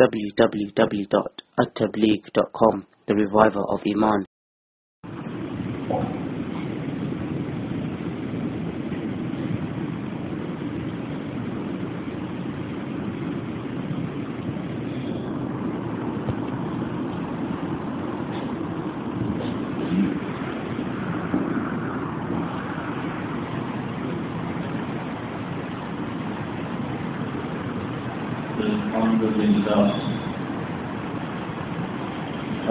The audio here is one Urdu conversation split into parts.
www.attableek.com, the reviver of Iman.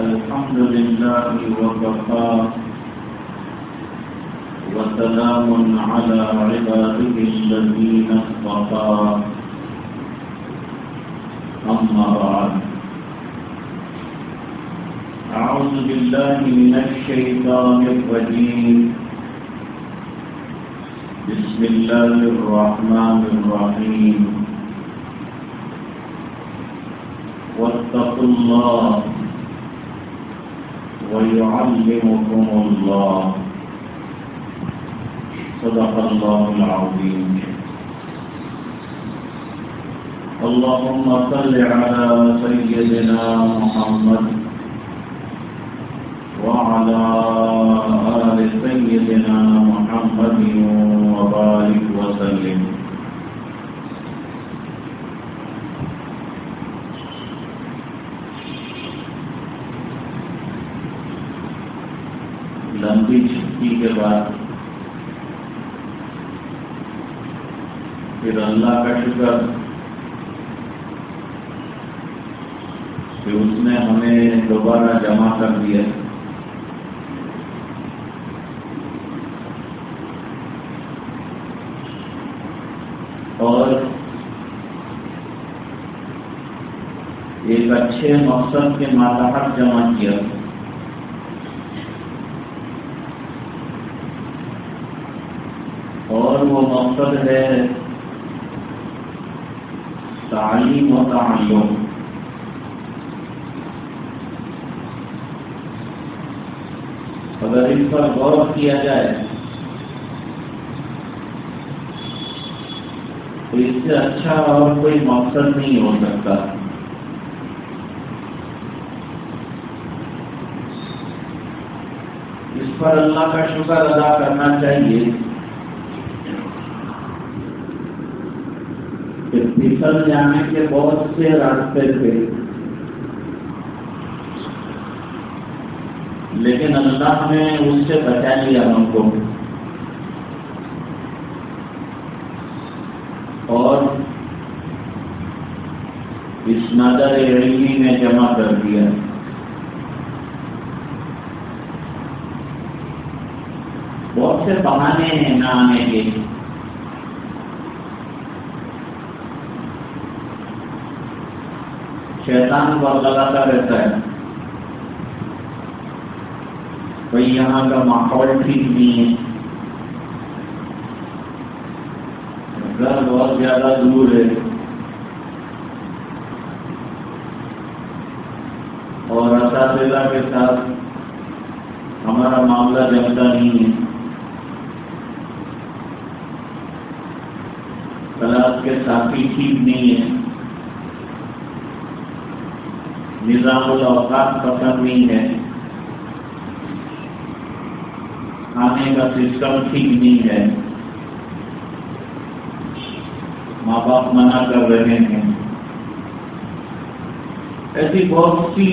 الحمد لله وكفى وسلام على عباده الذين اصطفى أما بعد أعوذ بالله من الشيطان الرجيم بسم الله الرحمن الرحيم واتقوا الله ويعلمكم الله صدق الله العظيم اللهم صل على سيدنا محمد وعلى آل سيدنا محمد وبارك وسلم لمبی چھٹی کے بعد پھر اللہ کا شکر کہ اس نے ہمیں دوبارہ جمع کر دیا اور ایک اچھے مقصد کے ماتحت جمع کیا اور وہ مقصد ہے تعلیم و تعلم. اگر اس پر غور کیا جائے تو اس سے اچھا اور کوئی مقصد نہیں ہو سکتا. اس پر اللہ کا شکر ادا کرنا چاہیے کہ پھسل جانے کے بہت سے راستے تھے لیکن اللہ نے اس سے بچا لیا ہم کو اور اس نظر علمی میں جمع کر دیا. بہت سے بہانے ہیں نہ آنے کے. شیطان بہت لگاتا رہتا ہے بھائی یہاں کا ماحول ٹھیک نہیں ہے, گھر بہت زیادہ دور ہے اور اساتذہ کے ساتھ ہمارا معاملہ جمتا نہیں ہے, کلاس کے ساتھی ٹھیک نہیں ہے, نظام الاوقات پسند نہیں ہے, کھانے کا سسٹم ٹھیک نہیں ہے, ماں باپ منع کر رہے ہیں. ایسی بہت سی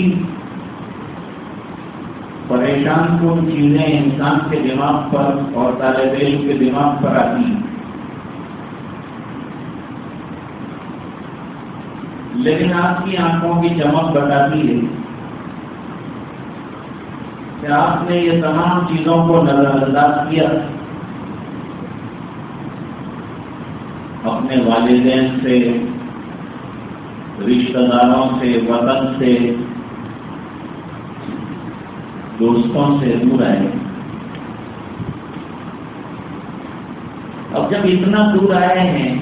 پریشان کن چیزیں انسان کے دماغ پر اور طالب علم کے دماغ پر آتی ہیں, لیکن آپ کی آنکھوں کی چمک بتاتی ہے کہ آپ نے یہ تمام چیزوں کو نظر انداز کیا. اپنے والدین سے, رشتہ داروں سے, وطن سے, دوستوں سے دور آئے. اب جب اتنا دور آئے ہیں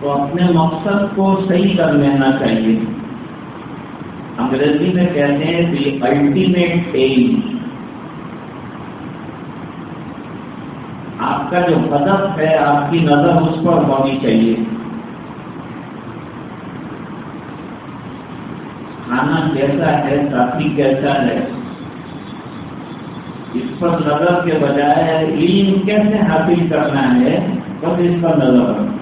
تو اپنے مقصد کو صحیح کر لینا چاہیے. انگریزی میں کہتے ہیں دی الٹیمیٹ ایم. آپ کا جو ہدف ہے آپ کی نظر اس پر ہونی چاہیے. کھانا کیسا ہے، ساتھی کیسا ہے، اس پر نظر کے بجائے علم کیسے حاصل کرنا ہے بس اس پر نظر رکھنا۔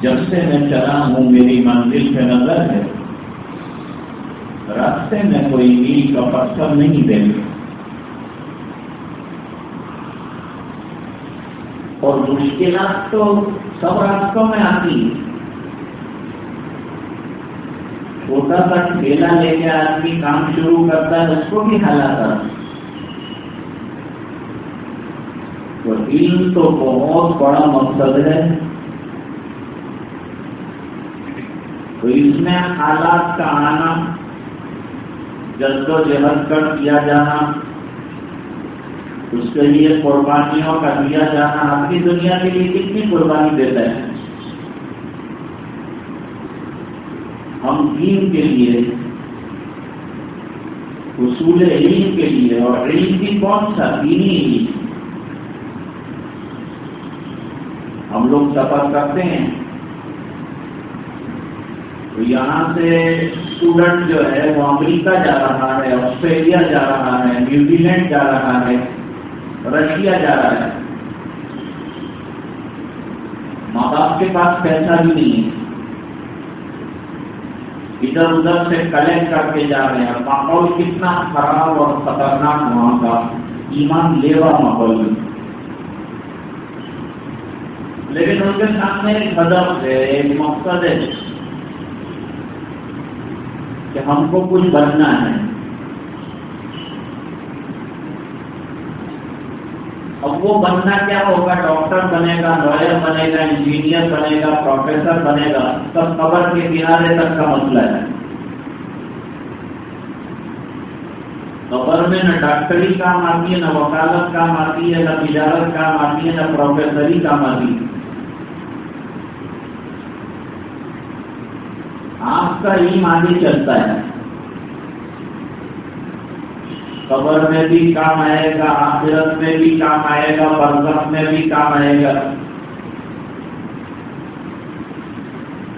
جب سے میں چلا ہوں میری منزل پہ نظر ہے، راستے میں کوئی میل کا پتھر نہیں دیکھا، اور مشکلات تو سب راستوں میں آتی ہے۔ چھوٹا سا ٹھیلا لے کے آدمی کام شروع کرتا ہے، اس کو بھی حالات آتا ہے۔ تو علم تو بہت بڑا مقصد ہے، تو اس میں حالات کا آنا، جد و جہد کر کیا جانا، اس کے لیے قربانیوں کا دیا جانا۔ اپنی دنیا کے لیے کتنی قربانی دیتا ہے؟ ہم دین کے لیے، اصول علم کے لیے، اور علم بھی کون سا؟ دینی علم۔ ہم لوگ سفر کرتے ہیں تو یہاں سے اسٹوڈنٹ جو ہے وہ امریکہ جا رہا ہے، آسٹریلیا جا رہا ہے، نیوزی لینڈ جا رہا ہے، رشیا جا رہا ہے۔ ماں باپ کے پاس پیسہ بھی نہیں ہے، ادھر ادھر سے کلیکٹ کر کے جا رہے ہیں۔ ماحول کتنا خراب اور خطرناک وہاں کا، ایمان لیوا ماحول، لیکن ان کے سامنے ایک ہدف ہے، ایک مقصد ہے کہ ہم کو کچھ بننا ہے۔ اب وہ بننا کیا ہوگا؟ ڈاکٹر بنے گا، لائر بنے گا، انجینئر بنے گا، پروفیسر بنے گا، سب قبر کے کنارے تک کا مسئلہ ہے۔ قبر میں نہ ڈاکٹری کام آتی ہے، نہ وکالت کام آتی ہے، نہ تجارت کام آتی ہے، نہ پروفیسری کام آتی ہے۔ آپ کا علم آگے چلتا ہے، قبر میں بھی کام آئے گا، آخرت میں بھی کام آئے گا، برزخ میں بھی کام آئے گا۔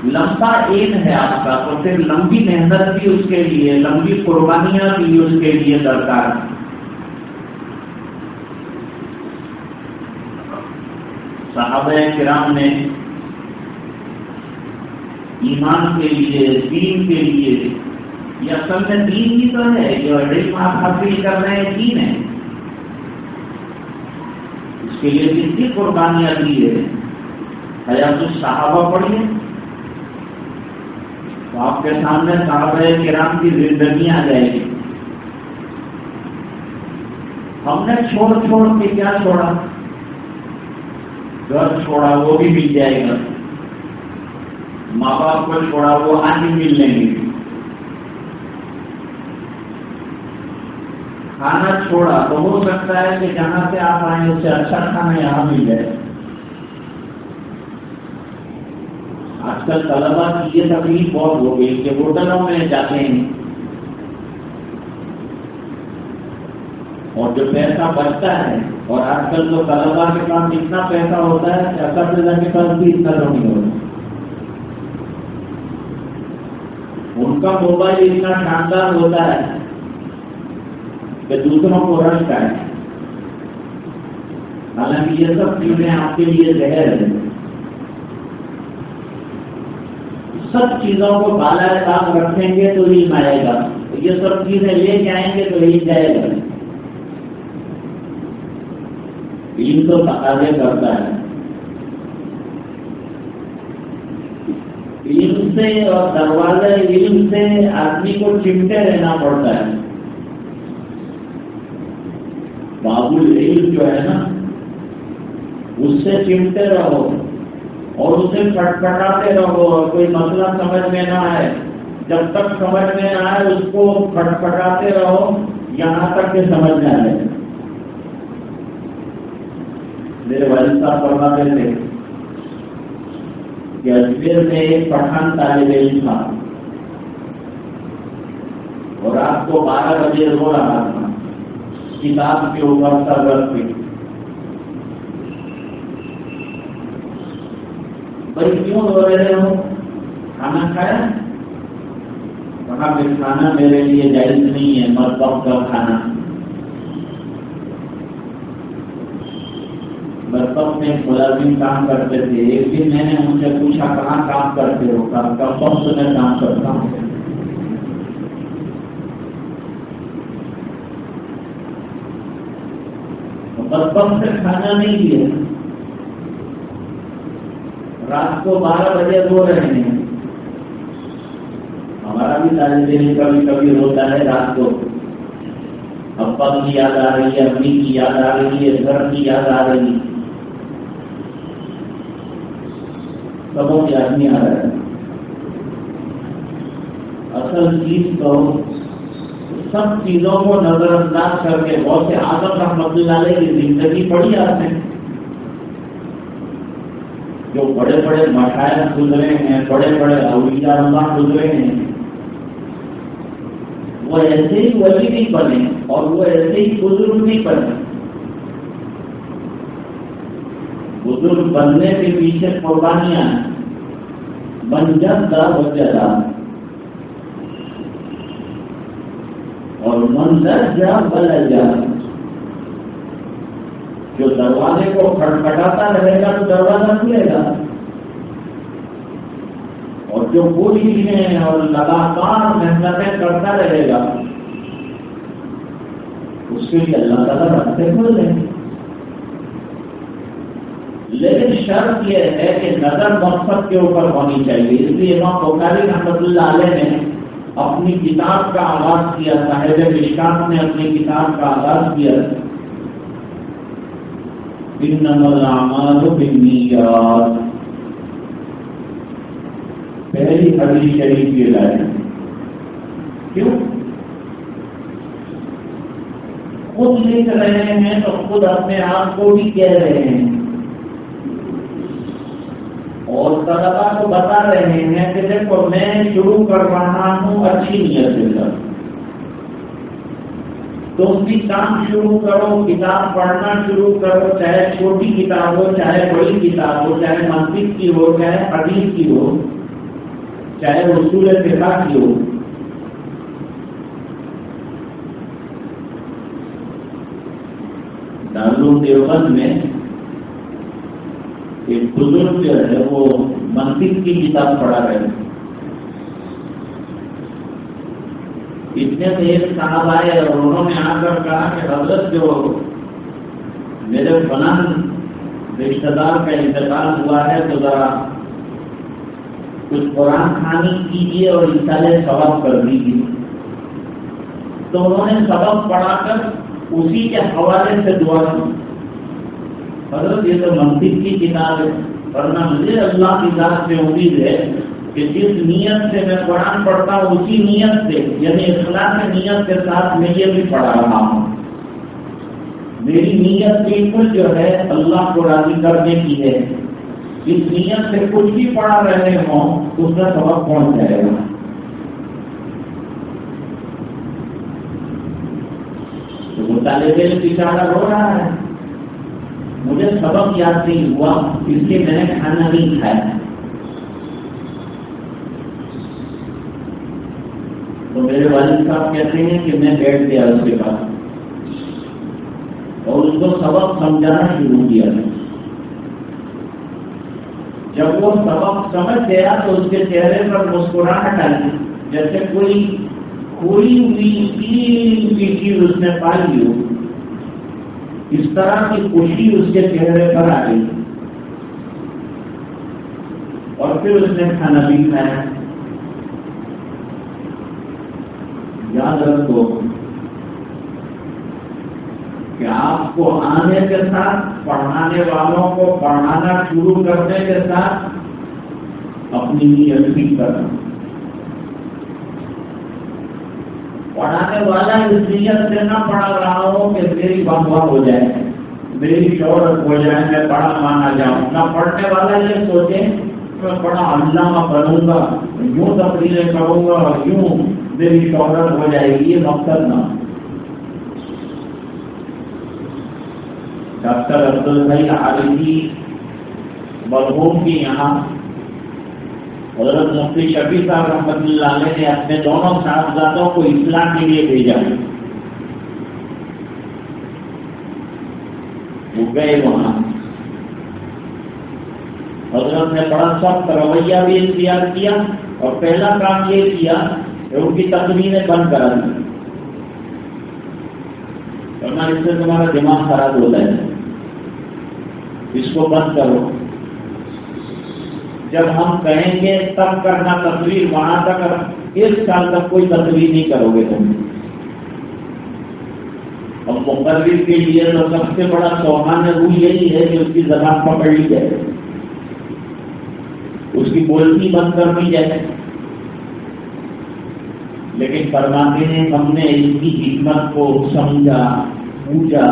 لمبا ایم ہے آپ کا، تو پھر لمبی محنت بھی اس کے لیے، لمبی قربانیاں بھی اس کے لیے درکار ہیں۔ صحابہ کرام نے ایمان کے لیے، دین کے لیے، یہ اصل میں دین ہی تو ہے، جو علم آپ حاصل کر رہے ہیں دین ہے، اس کے لیے کتنی قربانیاں دی ہے۔ حیات الصحابہ پڑھیے تو آپ کے سامنے صحابہ کرام کی زندگی آ جائے گی۔ ہم نے چھوڑ کے کیا چھوڑا؟ گھر چھوڑا، وہ بھی مل جائے گا، ماں باپ کو چھوڑا، وہ آگے مل لیں گے، کھانا چھوڑا تو ہو سکتا ہے کہ جہاں سے آپ آئے اس سے اچھا کھانا یہاں مل جائے۔ آج کل طلبا کی یہ تکلیف بہت ہو گئی کہ ہوٹلوں میں جاتے ہیں اور جو پیسہ بچتا ہے، اور آج کل تو طلبا کے پاس اتنا پیسہ ہوتا ہے کہ اساتذہ کے پاس بھی اتنا نہیں ہوتا۔ ان کا موبائل اتنا شاندار ہوتا ہے کہ دوسروں کو رشک آئے، حالانکہ یہ سب چیزیں آپ کے لیے زہر ہے۔ سب چیزوں کو بالائے طاق رکھیں گے تو علم آئے گا، یہ سب چیزیں لے کے آئیں گے تو علم جائے گا۔ علم تو تقاضے کرتا ہے، علم سے اور دروازے علم سے آدمی کو چمٹے رہنا پڑتا ہے۔ باب العلم جو ہے نا، اس سے چمٹے رہو اور اسے پٹپٹاتے رہو، اور کوئی مسئلہ سمجھ میں نہ آئے، جب تک سمجھ میں نہ آئے اس کو پٹپٹاتے رہو یہاں تک کہ سمجھ میں آئے۔ میرے والد صاحب فرماتے تھے کہ اجمیر میں ایک پٹھان طالب علم تھا اور رات کو 12 بجے رو رہا تھا، کتاب کے اوپر سر پہ۔ بھائی کیوں رو رہے ہو؟ کھانا کھایا؟ کہا کہ کھانا میرے لیے جائز نہیں ہے، مطبخ کا کھانا. مطبخ میں ملازم کام کرتے تھے. ایک دن میں نے ان سے پوچھا کہاں کام کرتے ہو؟ مطبخ میں کام کرتا ہوں. مطبخ سے کھانا نہیں دیا. رات کو 12 بجے رو رہے ہیں. ہمارا بھی طالب علم کبھی کبھی روتا ہے رات کو. ابا کی یاد آ رہی ہے، امی کی یاد آ رہی ہے، گھر کی یاد آ رہی ہے، سبوں کی یاد نہیں آ رہا ہے. اصل چیز تو سب چیزوں کو نظر انداز کر کے غوث اعظم رحمۃ اللہ علیہ کی زندگی پڑھی آتے ہیں. جو بڑے بڑے مشائخ گزرے ہیں، بڑے بڑے اولیاء اللہ گزرے ہیں، وہ ایسے ہی ولی نہیں بنے اور وہ ایسے ہی بزرگ نہیں بنے. بزرگ بننے کے پیچھے قربانیاں من جدا وجدا اور من درجا بلجا. جو دروازے کو کھٹکھٹاتا رہے گا تو دروازہ کھلے گا، اور جو کوششیں اور لگاتار محنتیں کرتا رہے گا اس کے لیے اللہ تعالیٰ راستے کھول دیں گے. لیکن شرط یہ ہے کہ نظر مقصد کے اوپر ہونی چاہیے. اس لیے امام بخاری رحمۃ اللہ علیہ نے اپنی کتاب کا آغاز کیا، صاحب مشکات نے اپنی کتاب کا آغاز کیا انما الاعمال بالنیات. پہلی حدیث شریف کی لائن. کیوں؟ خود لکھ رہے ہیں تو خود اپنے آپ کو بھی کہہ رہے ہیں اور طلبا کو بتا رہے ہیں کہ دیکھو میں شروع کر رہا ہوں اچھی نیت سے. تم بھی کام شروع کرو، کتاب پڑھنا شروع کرو، چاہے چھوٹی کتاب ہو چاہے بڑی کتاب ہو، چاہے منطق کی ہو چاہے حدیث کی ہو چاہے اصول فقہ کی ہو. دارالعلوم دیوبند میں ایک بزرگ جو ہے وہ منطق کی کتاب پڑھا رہے ہیں. اتنے سے ایک صاحب آئے اور انہوں نے آ کر کہا کہ حضرت جو میرے فلاں رشتہ دار کا انتقال ہوا ہے تو ذرا کچھ قرآن خوانی کیجیے اور ایصال ثواب کر دیجیے. تو انہوں نے سبق پڑھا کر اسی کے حوالے سے دعا کی. حضرت یہ تو منطق کی کتاب ہے، ورنہ مجھے اللہ کی ذات سے امید ہے کہ جس نیت سے میں قرآن پڑھتا ہوں اسی نیت سے، یعنی اخلاص نیت کے ساتھ میں یہ بھی پڑھا رہا ہوں. میری نیت بالکل جو ہے اللہ کو راضی کرنے کی ہے. اس نیت سے کچھ بھی پڑھا رہے ہوں تو اس کا سبق پہنچ جائے گا. تو وہ طالب علم بیچارہ رو رہا ہے، مجھے سبق یاد نہیں ہوا اس لیے میں نے کھانا نہیں کھایا. تو میرے والد صاحب کہتے ہیں کہ میں بیٹھ گیا اس کے پاس اور اس کو سبق سمجھانا شروع کیا. جب وہ سبق سمجھ گیا تو اس کے چہرے پر مسکراہٹ آئی، جیسے کوئی کھوئی ہوئی کی چیز اس نے پا لی ہو. اس طرح کی خوشی اس کے چہرے پر آ گئی اور پھر اس نے کھانا بھی کھایا. یاد رکھو کہ آپ کو آنے کے ساتھ پڑھانے والوں کو پڑھانا شروع کرنے کے ساتھ اپنی نیت بھی کرنا. پڑھانے والا اس نیت سے نہ پڑھا رہا ہو کہ میری واہ ہو جائے، میری شہرت ہو جائے، میں پڑھا مانا جاؤں. نہ پڑھنے والا یہ سوچے میں بڑا علامہ بنوں گا، یوں تقریریں کروں گا اور یوں میری شہرت ہو جائے گی. یہ مقصد نہ. ڈاکٹر عبدالبھائی عارفی مرحوم کی یہاں حضرت مفتی شفیع صاحب رحمۃ اللہ علیہ نے اپنے دونوں صاحبزادوں کو اسلام کے لیے بھیجا. وہ گئے وہاں، حضرت نے بڑا سخت رویہ بھی اختیار کیا اور پہلا کام یہ کیا کہ ان کی تقریریں بند کرا دی. ورنہ اس سے تمہارا دماغ خراب ہوتا ہے، اس کو بند کرو. جب ہم کہیں گے تب کرنا تقریر، وہاں تک 1 سال تک کوئی تقریر نہیں کرو گے تم. اور مقرر کے لیے تو سب سے بڑا سوہان وہ یہی ہے کہ اس کی زبان پکڑ لی جائے، اس کی بولتی بند کر دی جائے. لیکن فرماتے ہیں ہم نے اس کی حکمت کو سمجھا، پوچھا،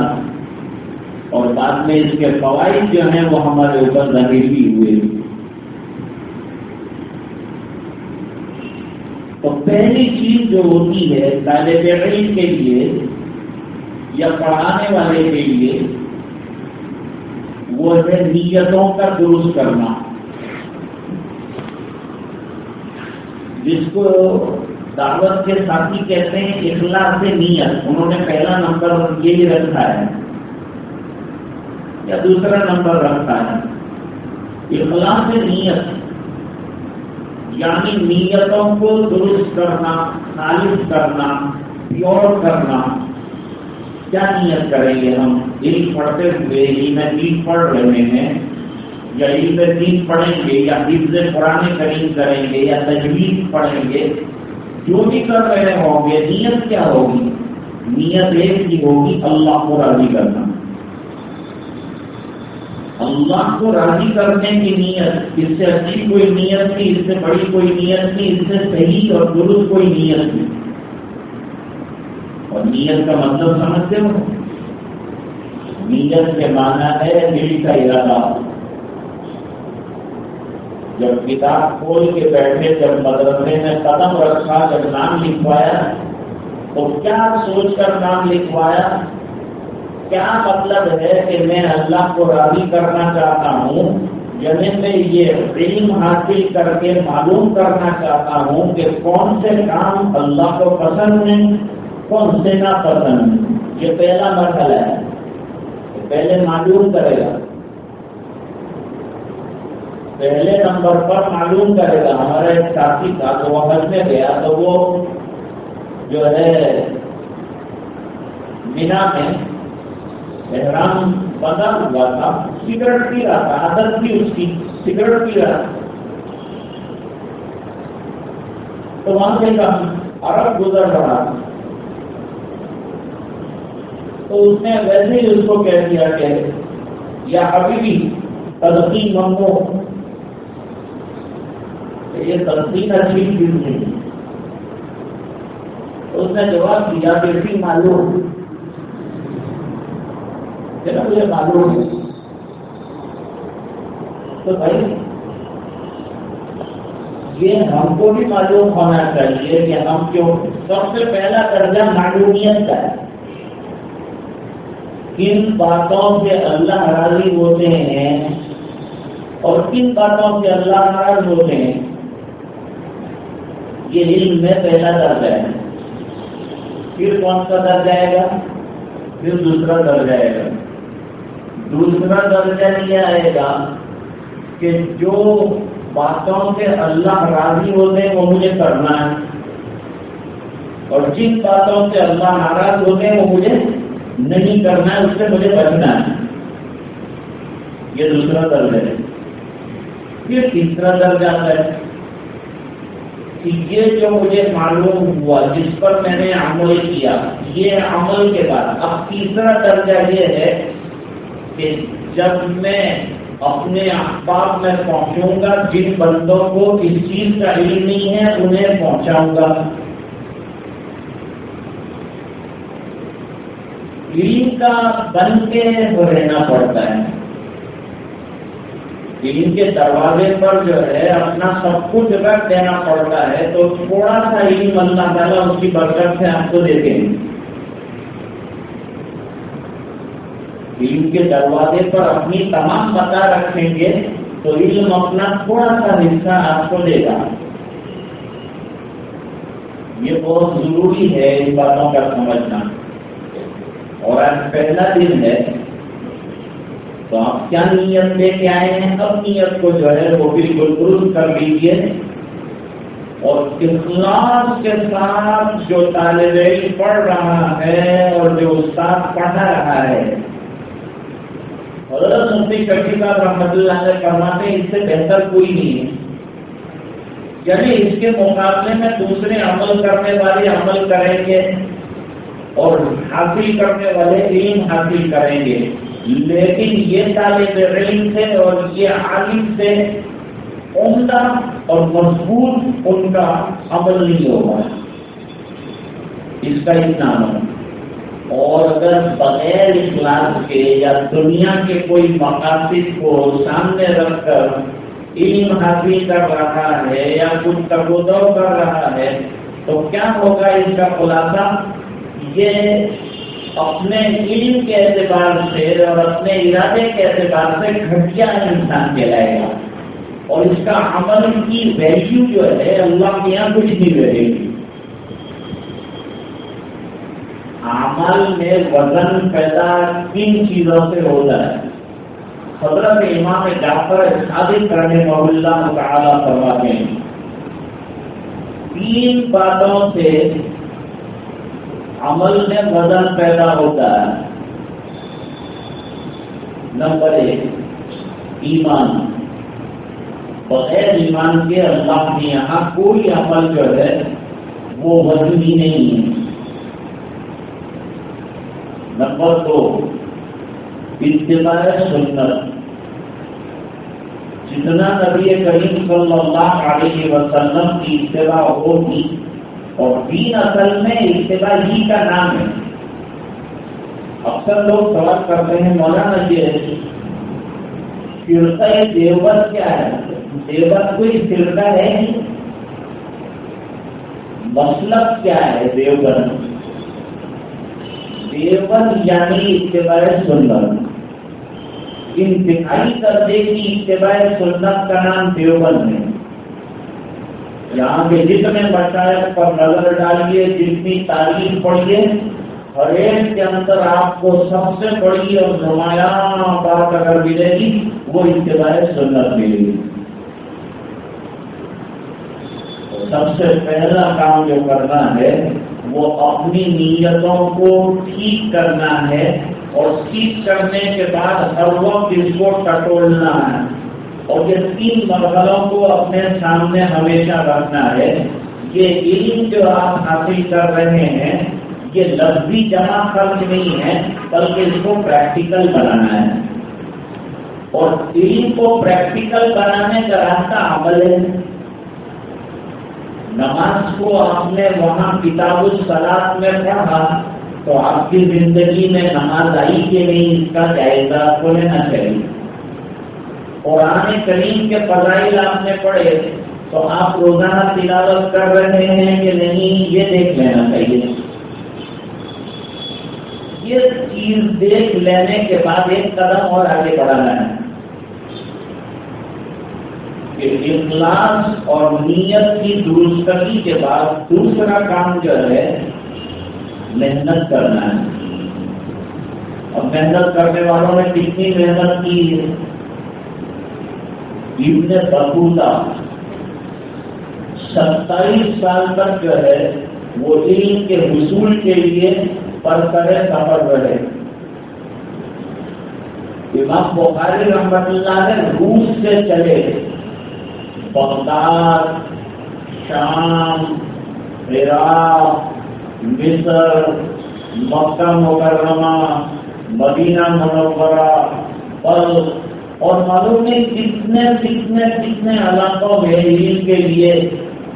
اور بعد میں اس کے فوائد جو ہیں وہ ہمارے اوپر ظاہر بھی ہوئے. تو پہلی چیز جو ہوتی ہے طالب علم کے لیے یا پڑھانے والے کے لیے، وہ ہے نیتوں کا درست کرنا، جس کو دعوت کے ساتھی کہتے ہیں اخلاص سے نیت. انہوں نے پہلا نمبر یہی رکھا ہے یا دوسرا نمبر رکھا ہے، اخلاص سے نیت، یعنی نیتوں کو درست کرنا، خالص کرنا، پیور کرنا. کیا نیت کریں گے ہم؟ علم پڑھتے ہوئے علم دین پڑھ رہے ہیں، یا علم دین پڑھیں گے، یا حفظ قرآن کریم کریں گے، یا تجوید پڑھیں گے، جو بھی کر رہے ہوں گے نیت کیا ہوگی؟ نیت ایک ہی ہوگی، اللہ کو راضی کرنا. اللہ کو راضی کرنے کی نیت، اس سے اچھی کوئی نیت نہیں، اس سے بڑی کوئی نیت نہیں، اس سے صحیح اور درست کوئی نیت نہیں. اور نیت کا مطلب سمجھتے ہو؟ نیت کے معنی ہے دل کا ارادہ. جب کتاب کھول کے بیٹھے، جب مدرسے میں قدم رکھا، جب نام لکھوایا تو کیا سوچ کر نام لکھوایا؟ کیا مطلب ہے کہ میں اللہ کو راضی کرنا چاہتا ہوں، یعنی میں یہ علم حاصل کر کے معلوم کرنا چاہتا ہوں کہ کون سے کام اللہ کو پسند ہیں، کون سے نہ پسند ہیں. یہ پہلا مرحلہ ہے، پہلے معلوم کرے گا. پہلے نمبر پر معلوم کرے گا. ہمارا ایک ساتھی تھا تو وہ حج میں گیا تو وہ جو ہے مینا میں احرام بندہ ہوا تھا، سگریٹ پی رہا تھا، عادت تھی اس کی سگریٹ پی رہا تھا. تو وہاں سے عرب گزر رہا تھا تو اس نے ویسے ہی اس کو کہہ دیا کہ یا حبیبی تلقین منگو. یہ تلقین اچھی چیز نہیں. اس نے جواب دیا بیٹی معلوم ہے، مجھے معلوم ہے. تو بھائی یہ ہم کو بھی معلوم ہونا چاہیے کہ ہم کیوں. سب سے پہلا درجہ معلومیت کا ہے. کن باتوں سے اللہ راضی ہوتے ہیں اور کن باتوں سے اللہ ناراض ہوتے ہیں، یہ علم میں پہلا درجہ ہے. پھر کون سا درجہ آئے گا؟ پھر دوسرا درجہ آئے گا. دوسرا درجہ یہ آئے گا کہ جو باتوں سے اللہ راضی ہوتے ہیں وہ مجھے کرنا ہے، اور جن باتوں سے اللہ ناراض ہوتے ہیں وہ مجھے نہیں کرنا ہے، اس سے مجھے بچنا ہے. یہ دوسرا درجہ ہے. پھر تیسرا درجہ ہے کہ یہ جو مجھے معلوم ہوا، جس پر میں نے عمل کیا، یہ عمل کے بعد اب تیسرا درجہ یہ ہے کہ جب میں اپنے احباب میں پہنچوں گا، جن بندوں کو اس چیز کا علم نہیں ہے انہیں پہنچاؤں گا. علم کا بن کے رہنا پڑتا ہے. علم کے دروازے پر جو ہے اپنا سب کچھ رکھ دینا پڑتا ہے. تو تھوڑا سا علم اللہ تعالیٰ اس کی برکت سے آپ کو دیتے ہیں. علم کے دروازے پر اپنی تمام بتا رکھیں گے تو علم اپنا تھوڑا سا حصہ آپ کو دے گا. یہ بہت ضروری ہے ان باتوں کا سمجھنا. اور آج پہلا دن ہے تو آپ کیا نیت لے کے آئے ہیں؟ اب نیت کو جو ہے وہ بالکل درست کر لیجیے اور اخلاص کے ساتھ جو طالب علم پڑھ رہا ہے اور جو استاد پڑھا رہا ہے، حضرت مفتی شفیع صاحب رحمۃ اللہ علیہ فرماتے ہیں اس سے بہتر کوئی نہیں ہے. یعنی اس کے مقابلے میں دوسرے عمل کرنے والے عمل کریں گے اور حاصل کرنے والے علم حاصل کریں گے، لیکن یہ طالب علم سے اور یہ عالم سے عمدہ اور مضبوط ان کا عمل نہیں ہوگا. اس کا اتنا عمل. اور اگر بغیر اخلاص کے یا دنیا کے کوئی مقاصد کو سامنے رکھ کر علم حاصل کر رہا ہے یا کچھ تبدو کر رہا ہے تو کیا ہوگا؟ اس کا خلاصہ یہ اپنے علم کے اعتبار سے اور اپنے ارادے کے اعتبار سے گھٹیا انسان کہلائے گا اور اس کا عمل کی ویلیو جو ہے اللہ کے یہاں کچھ نہیں رہے گی. عمل میں وزن پیدا کن چیزوں سے ہوتا ہے؟ حضرت امام جعفر صادق رحمہ اللہ تعالی فرماتے ہیں 3 باتوں سے عمل میں وزن پیدا ہوتا ہے. نمبر 1 ایمان. بغیر ایمان کے اللہ کے یہاں کوئی عمل جو ہے وہ وزنی نہیں ہے. نمبر 2 اتباع سنت. جتنا نبی کریم صلی اللہ علیہ وسلم کی اتباع ہوگی، اور دین اصل میں اتباع ہی کا نام ہے. اکثر لوگ سوال کرتے ہیں مولانا یہ فرقہ دیوبند کیا ہے؟ دیوبند کوئی فرقہ ہے نہیں. مسلک کیا ہے دیوبند؟ دیوبند یعنی اتباع سنت. انتہائی درجے کی اتباع سنت کا نام دیوبند ہے. یہاں کے جتنے مشائخ پر نظر ڈالیے، جتنی تعلیم پڑھیے، ہر ایک کے اندر آپ کو سب سے بڑی اور نمایاں بات اگر ملے گی وہ اتباع سنت ملے گی. سب سے پہلا کام جو کرنا ہے وہ اپنی نیتوں کو ٹھیک کرنا ہے اور ٹھیک کرنے کے بعد ہر وقت اس کو ٹٹولنا ہے اور یہ 3 مرحلوں کو اپنے سامنے ہمیشہ رکھنا ہے. یہ علم جو آپ حاصل کر رہے ہیں یہ لفظی جمع خرچ نہیں ہے بلکہ اس کو پریکٹیکل بنانا ہے. اور علم کو پریکٹیکل بنانے کا راستہ عمل ہے. نماز کو آپ نے وہاں کتاب الصلاۃ میں پڑھا تو آپ کی زندگی میں نماز آئی کہ نہیں اس کا جائزہ آپ کو لینا چاہیے. قرآن کریم کے فضائل آپ نے پڑھے تو آپ روزانہ تلاوت کر رہے ہیں کہ نہیں یہ دیکھ لینا چاہیے. یہ چیز دیکھ لینے کے بعد ایک قدم اور آگے بڑھانا ہے کہ اخلاص اور نیت کی درستگی کے بعد دوسرا کام جو ہے محنت کرنا ہے. اب محنت کرنے والوں نے کتنی محنت کی ہے؟ ابن بطوطہ 27 سال تک جو ہے وہ علم کے حصول کے لیے برسر سفر رہے. امام بخاری رحمۃ اللہ علیہ روس سے چلے بغداد، شام، عراق، مصر، مکہ مکرمہ، مدینہ منورہ، بلخ اور معلوم ہے کتنے علاقوں میں علم کے لیے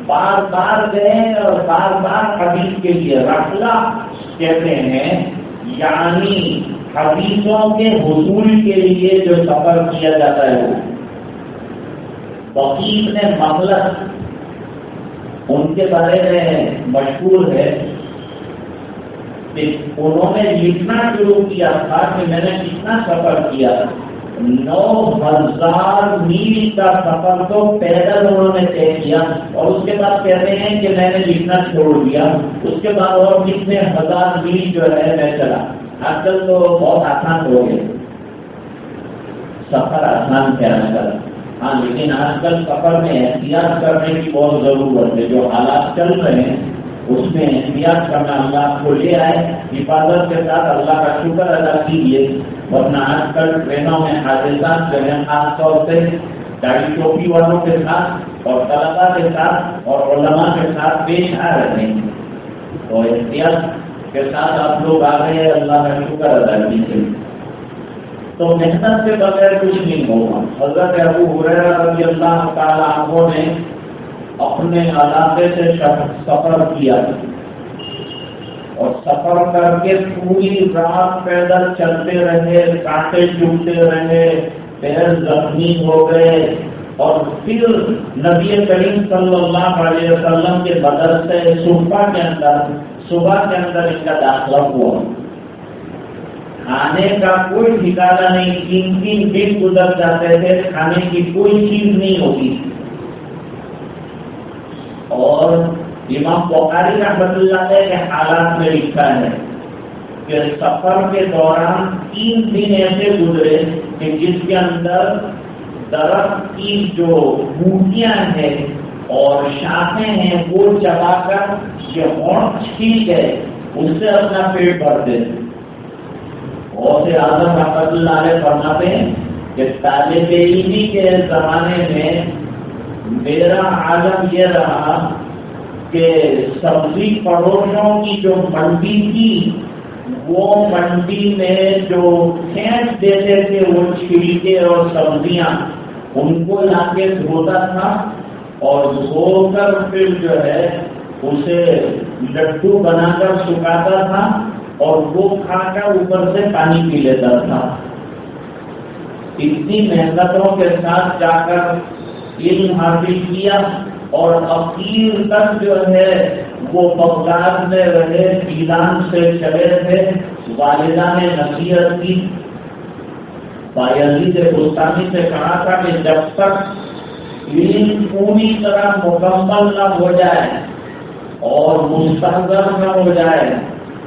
بار بار گئے اور بار بار حدیث کے لیے. رحلہ کہتے ہیں یعنی حدیثوں کے حصول کے لیے جو سفر کیا جاتا ہے. وکیل نے مغلق ان کے بارے میں مشہور ہے کہ انہوں نے لکھنا شروع کیا تھا کہ میں نے کتنا سفر کیا 9,000 میل کا سفر تو پیدل انہوں نے طے کیا، اور اس کے بعد کہتے ہیں کہ میں نے لکھنا چھوڑ دیا، اس کے بعد اور کتنے 1000 میل جو ہے میں چلا۔ آج کل تو بہت آسان ہو گئے، سفر آسان ہے آج کل، ہاں، لیکن آج کل سفر میں احتیاط کرنے کی بہت ضرورت ہے۔ جو حالات چل رہے ہیں اس میں احتیاط کرنا، اللہ کو لے آئے حفاظت کے ساتھ، اللہ کا شکر ادا کیجیے، ورنہ آج کل ٹرینوں میں حادثات جو ہیں خاص طور سے داڑھی ٹوپی والوں کے ساتھ اور طلبا کے ساتھ اور علماء کے ساتھ پیش آ رہے ہیں، تو احتیاط کے ساتھ آپ لوگ آ رہے ہیں، اللہ کا شکر ادا کیجیے۔ تو محنت کے بغیر کچھ نہیں ہوگا۔ حضرت ابو ہریرہ رضی اللہ تعالیٰ عنہ نے اپنے علاقے سے سفر کیا اور سفر کر کے پوری رات پیدل چلتے رہے، کانٹے چبھتے رہے، پیر زخمی ہو گئے، اور پھر نبی کریم صلی اللہ علیہ وسلم کے بدر سے صبح کے اندر ان کا داخلہ ہوا۔ کھانے کا کوئی ٹھکانا نہیں، 3 دن گزر جاتے تھے، کھانے کی کوئی چیز نہیں ہوتی۔ اور امام بخاری رحمۃ اللہ علیہ کے حالات میں لکھا ہے کہ سفر کے دوران 3 دن ایسے گزرے کہ جس کے اندر درخت کی جو بوٹیاں ہیں اور شاخیں ہیں وہ چبا کر جو ہونٹ چھیل گئے اس سے اپنا پیٹ بھرتے تھے۔ غوث اعظم رحمۃ اللہ علیہ فرماتے ہیں کہ طالب علمی کے زمانے میں میرا عالم یہ رہا کہ سبزی فروشوں کی جو منڈی تھی وہ منڈی میں جو پھینک دیتے تھے وہ چھلکے اور سبزیاں ان کو لا کے دھوتا تھا اور دھو کر پھر جو ہے اسے لڈو بنا کر سکھاتا تھا اور وہ کھا کر اوپر سے پانی پی لیتا تھا۔ اتنی محنتوں کے ساتھ جا کر علم حاصل کیا اور اخیر تک جو ہے وہ بغداد میں رہے، میدان سے چلے تھے۔ والدہ نے نصیحت کی، بایزید بستانی سے کہا تھا کہ جب تک علم پوری طرح مکمل نہ ہو جائے اور مستحضر نہ ہو جائے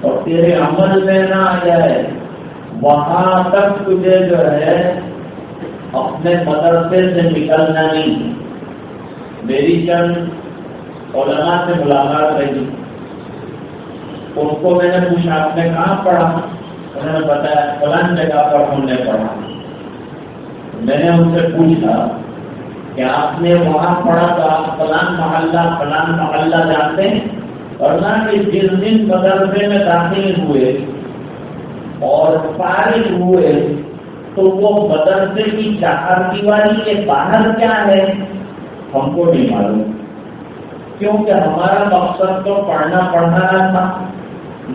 اور تیرے عمل میں نہ آ جائے، وہاں تک تجھے جو ہے اپنے مدرسے سے نکلنا نہیں۔ میری چند علماء سے ملاقات رہی، ان کو میں نے پوچھا آپ نے کہاں پڑھا؟ انہوں نے بتایا فلان جگہ پر ہم نے پڑھا۔ میں نے ان سے پوچھا کہ آپ نے وہاں پڑھا تو آپ فلان محلہ جانتے ہیں؟ ورنہ کہ جس دن مدرسے میں داخل ہوئے اور فارغ ہوئے تو وہ مدرسے کی چار دیواری کے باہر کیا ہے ہم کو نہیں معلوم، کیونکہ ہمارا مقصد تو پڑھنا پڑھانا تھا۔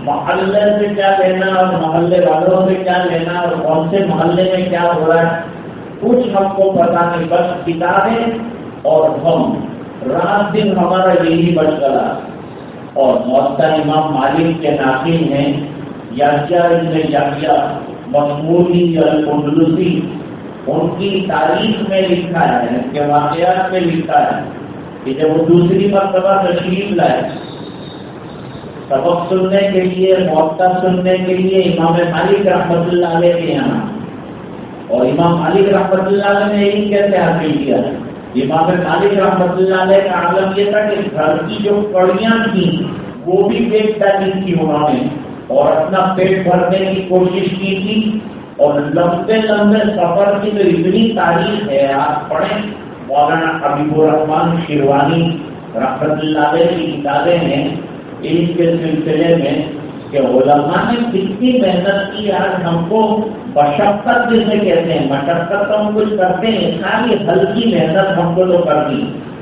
محلے سے کیا لینا اور محلے والوں سے کیا لینا اور کون سے محلے میں کیا ہو رہا ہے کچھ ہم کو پتا نہیں، بس کتابیں اور ہم رات دن ہمارا یہی بچ گیا۔ اور موطا امام مالک کے ناقل ہیں یحییٰ ابن یحییٰ مصمودی الاندلسی، ان کی تاریخ میں لکھا ہے کہ واقعات میں لکھا ہے کہ جب وہ دوسری مرتبہ تشریف لائے سبق سننے کے لیے، موطا سننے کے لیے امام مالک رحمۃ اللہ علیہ کے یہاں، اور امام مالک رحمۃ اللہ علیہ نے یہی کیسے حاصل کیا؟ امام مالک رحمۃ اللہ علیہ کا عالم یہ تھا کہ گھر کی جو کڑیاں تھیں وہ بھی پیٹ ڈالی تھی انہوں نے اور اپنا پیٹ بھرنے کی کوشش کی تھی، اور لمبے لمبے سفر کی تو اتنی تاریخ ہے، آپ پڑھیں مولانا حبیب الرحمان شیروانی رحمۃ اللہ علیہ کی کتابیں ہیں علم کے سلسلے میں کہ علماء نے کتنی محنت کی۔ آج ہم کو مشقت جسے کہتے ہیں، مشقت تو ہم کچھ کرتے ہیں، ساری ہلکی محنت ہم کو تو کرنی،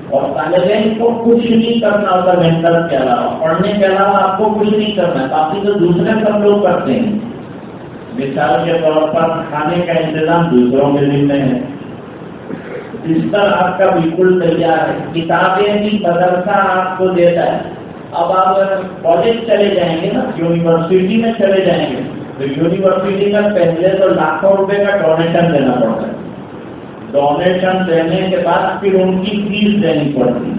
اور طالب علم کو کچھ نہیں کرنا ہوتا محنت کے علاوہ، پڑھنے کے علاوہ آپ کو کچھ نہیں کرنا، باقی تو دوسرے سب لوگ کرتے ہیں۔ مثال کے طور پر کھانے کا انتظام دوسروں کے ذمہ ہے، بستر آپ کا بالکل تیار ہے، کتابیں بھی مدرسہ آپ کو دیتا ہے۔ اب آپ کالج چلے جائیں گے نا، یونیورسٹی میں چلے جائیں گے تو یونیورسٹی میں پہلے تو لاکھوں روپے کا ڈونیشن دینا پڑتا ہے. ڈونیشن دینے کے بعد پھر ان کی فیس دینی پڑتی.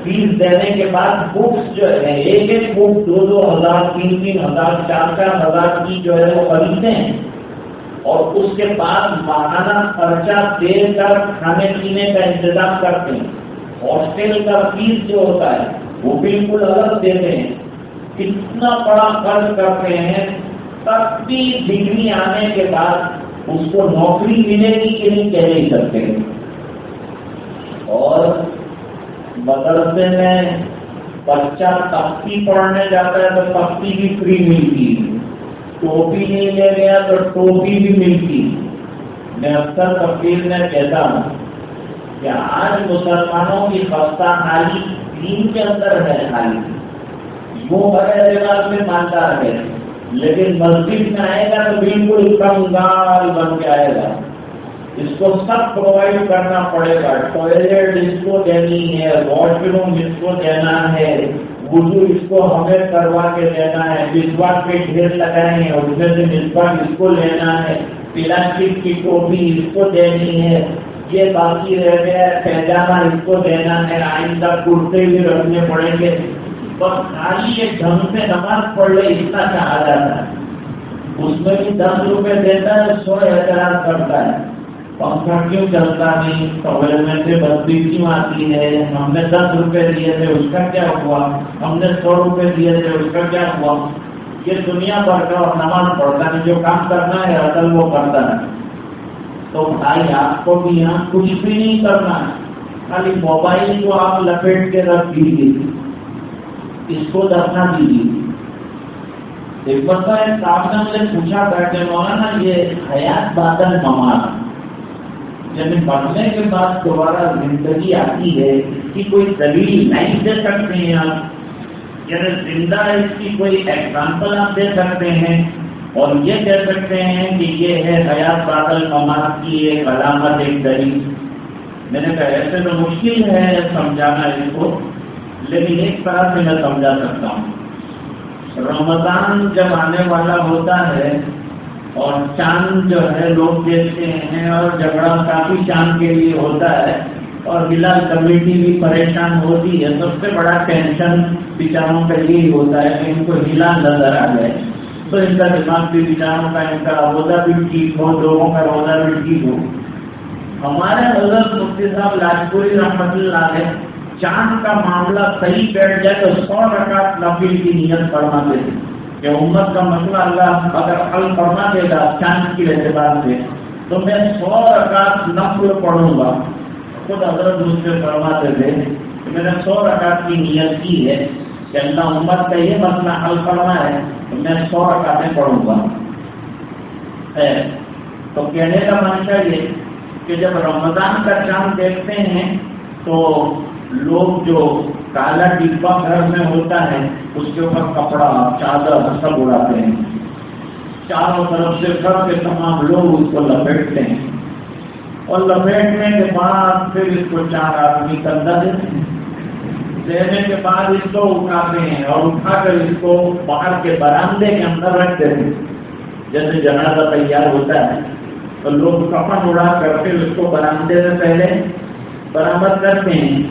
فیس دینے کے بعد بکس جو ہے ایک ایک بک 2,000 3,000 4,000 کی جو ہے وہ خریدتے ہیں اور اس کے بعد ماہانہ خرچہ دے کر کھانے پینے کا انتظام کرتے ہیں. ہاسٹل کا فیس جو ہوتا ہے وہ بالکل الگ دیتے ہیں. کتنا بڑا خرچ کرتے ہیں. تب بھی ڈگری آنے کے بعد اس کو نوکری ملے گی کہ نہیں کہہ نہیں سکتے. اور مدرسے میں بچہ تختی پڑھنے جاتا ہے تو تختی بھی فری ملتی. ٹوپی نہیں لے گیا تو ٹوپی بھی ملتی. میں اکثر تفصیل میں کہتا ہوں کہ آج مسلمانوں کی خستہ حالی دین کے اندر ہے. حالی یوں ہر اعتبار میں مانتا ہے لیکن مسجد میں آئے گا تو بالکل کنگال بن کے آئے گا. اس کو سب پرووائڈ کرنا پڑے گا. ٹوائلٹ اس کو دینی ہے, واش روم اس کو دینا ہے, وضو اس کو ہمیں کروا کے دینا ہے, مسواک کے ڈھیر لگائیں ہیں اور اس میں سے مسواک اس کو لینا ہے, پلاسٹک کی ٹوپی اس کو دینی ہے, یہ باقی رہ گیا پیجامہ اس کو دینا ہے, آئندہ کرتے بھی رکھنے پڑیں گے. بس خالی ایک ڈھنگ سے نماز پڑھ لے اتنا چاہا جاتا ہے. اس میں بھی 10 روپے دیتا ہے, 100 اعتراض کرتا ہے. پنکھا کیوں چلتا نہیں, ٹوائلٹ میں سے بدبو کیوں آتی ہے, ہم نے 10 روپے دیے تھے اس کا کیا ہوا, ہم نے 100 روپے دیے تھے اس کا کیا ہوا. یہ دنیا بھر کا نماز پڑھتا ہے, جو کام کرنا ہے اصل وہ کرتا ہے. تو بھائی آپ کو بھی یہاں کچھ بھی نہیں کرنا ہے, خالی موبائل کو آپ لپیٹ کے رکھ دیجیے, اس کو دفنا دیجیے. ایک بتا ہے صاحب نے مجھے پوچھا بیٹھے مولانا یہ حیات بعد الممات یعنی مرنے کے بعد دوبارہ زندگی آتی ہے, اس کی کوئی دلیل نہیں دے سکتے ہیں آپ, یعنی زندہ اس کی کوئی ایگزامپل آپ دے سکتے ہیں اور یہ کہہ سکتے ہیں کہ یہ ہے حیات بعد الممات کی ایک علامت, ایک دلیل. میں نے کہا ایسے تو مشکل ہے سمجھانا اس کو, لیکن ایک طرح سے میں سمجھا سکتا ہوں. رمضان جب آنے والا ہوتا ہے اور چاند جو ہے لوگ دیکھتے ہیں اور جھگڑا کافی چاند کے لیے ہوتا ہے اور بلا کمیٹی بھی پریشان ہوتی ہے, سب سے بڑا ٹینشن بیچاروں کا یہی ہوتا ہے کہ ان کو ہلا نظر آ جائے تو ان کا دماغ بھی بیچاروں کا, ان کا روزہ بھی ٹھیک ہو, لوگوں کا روزہ بھی ٹھیک ہو. ہمارے حضرت مفتی صاحب لاجپوری رحمۃ اللہ علیہ چاند کا معاملہ صحیح بیٹھ جائے تو 100 رکعت نفل کی نیت فرماتے تھے کہ امت کا مسئلہ اللہ اگر حل فرما دے گا چاند کی اعتبار سے تو میں 100 رکعت نفل پڑھوں گا. خود حضرت مجھ سے فرماتے تھے کہ میں نے 100 رکعت کی نیت کی ہے کہ اللہ امت کا یہ مسئلہ حل کرنا ہے تو میں 100 رکعتیں پڑھوں گا. تو کہنے کا منشا یہ کہ جب رمضان کا چاند دیکھتے ہیں تو لوگ جو کالا ڈبا گھر میں ہوتا ہے اس کے اوپر کپڑا چادر سب اڑاتے ہیں, چاروں طرف سے گھر کے تمام لوگ اس کو لپیٹتے ہیں اور لپیٹنے کے بعد پھر اس کو 4 آدمی کندھا دیتے ہیں, دینے کے بعد اس کو اٹھاتے ہیں اور اٹھا کر اس کو باہر کے برآمدے کے اندر رکھ دیتے ہیں. جیسے جنازہ تیار ہوتا ہے تو لوگ کفن اڑا کر پھر اس کو برآمدے سے پہلے برآمد کرتے ہیں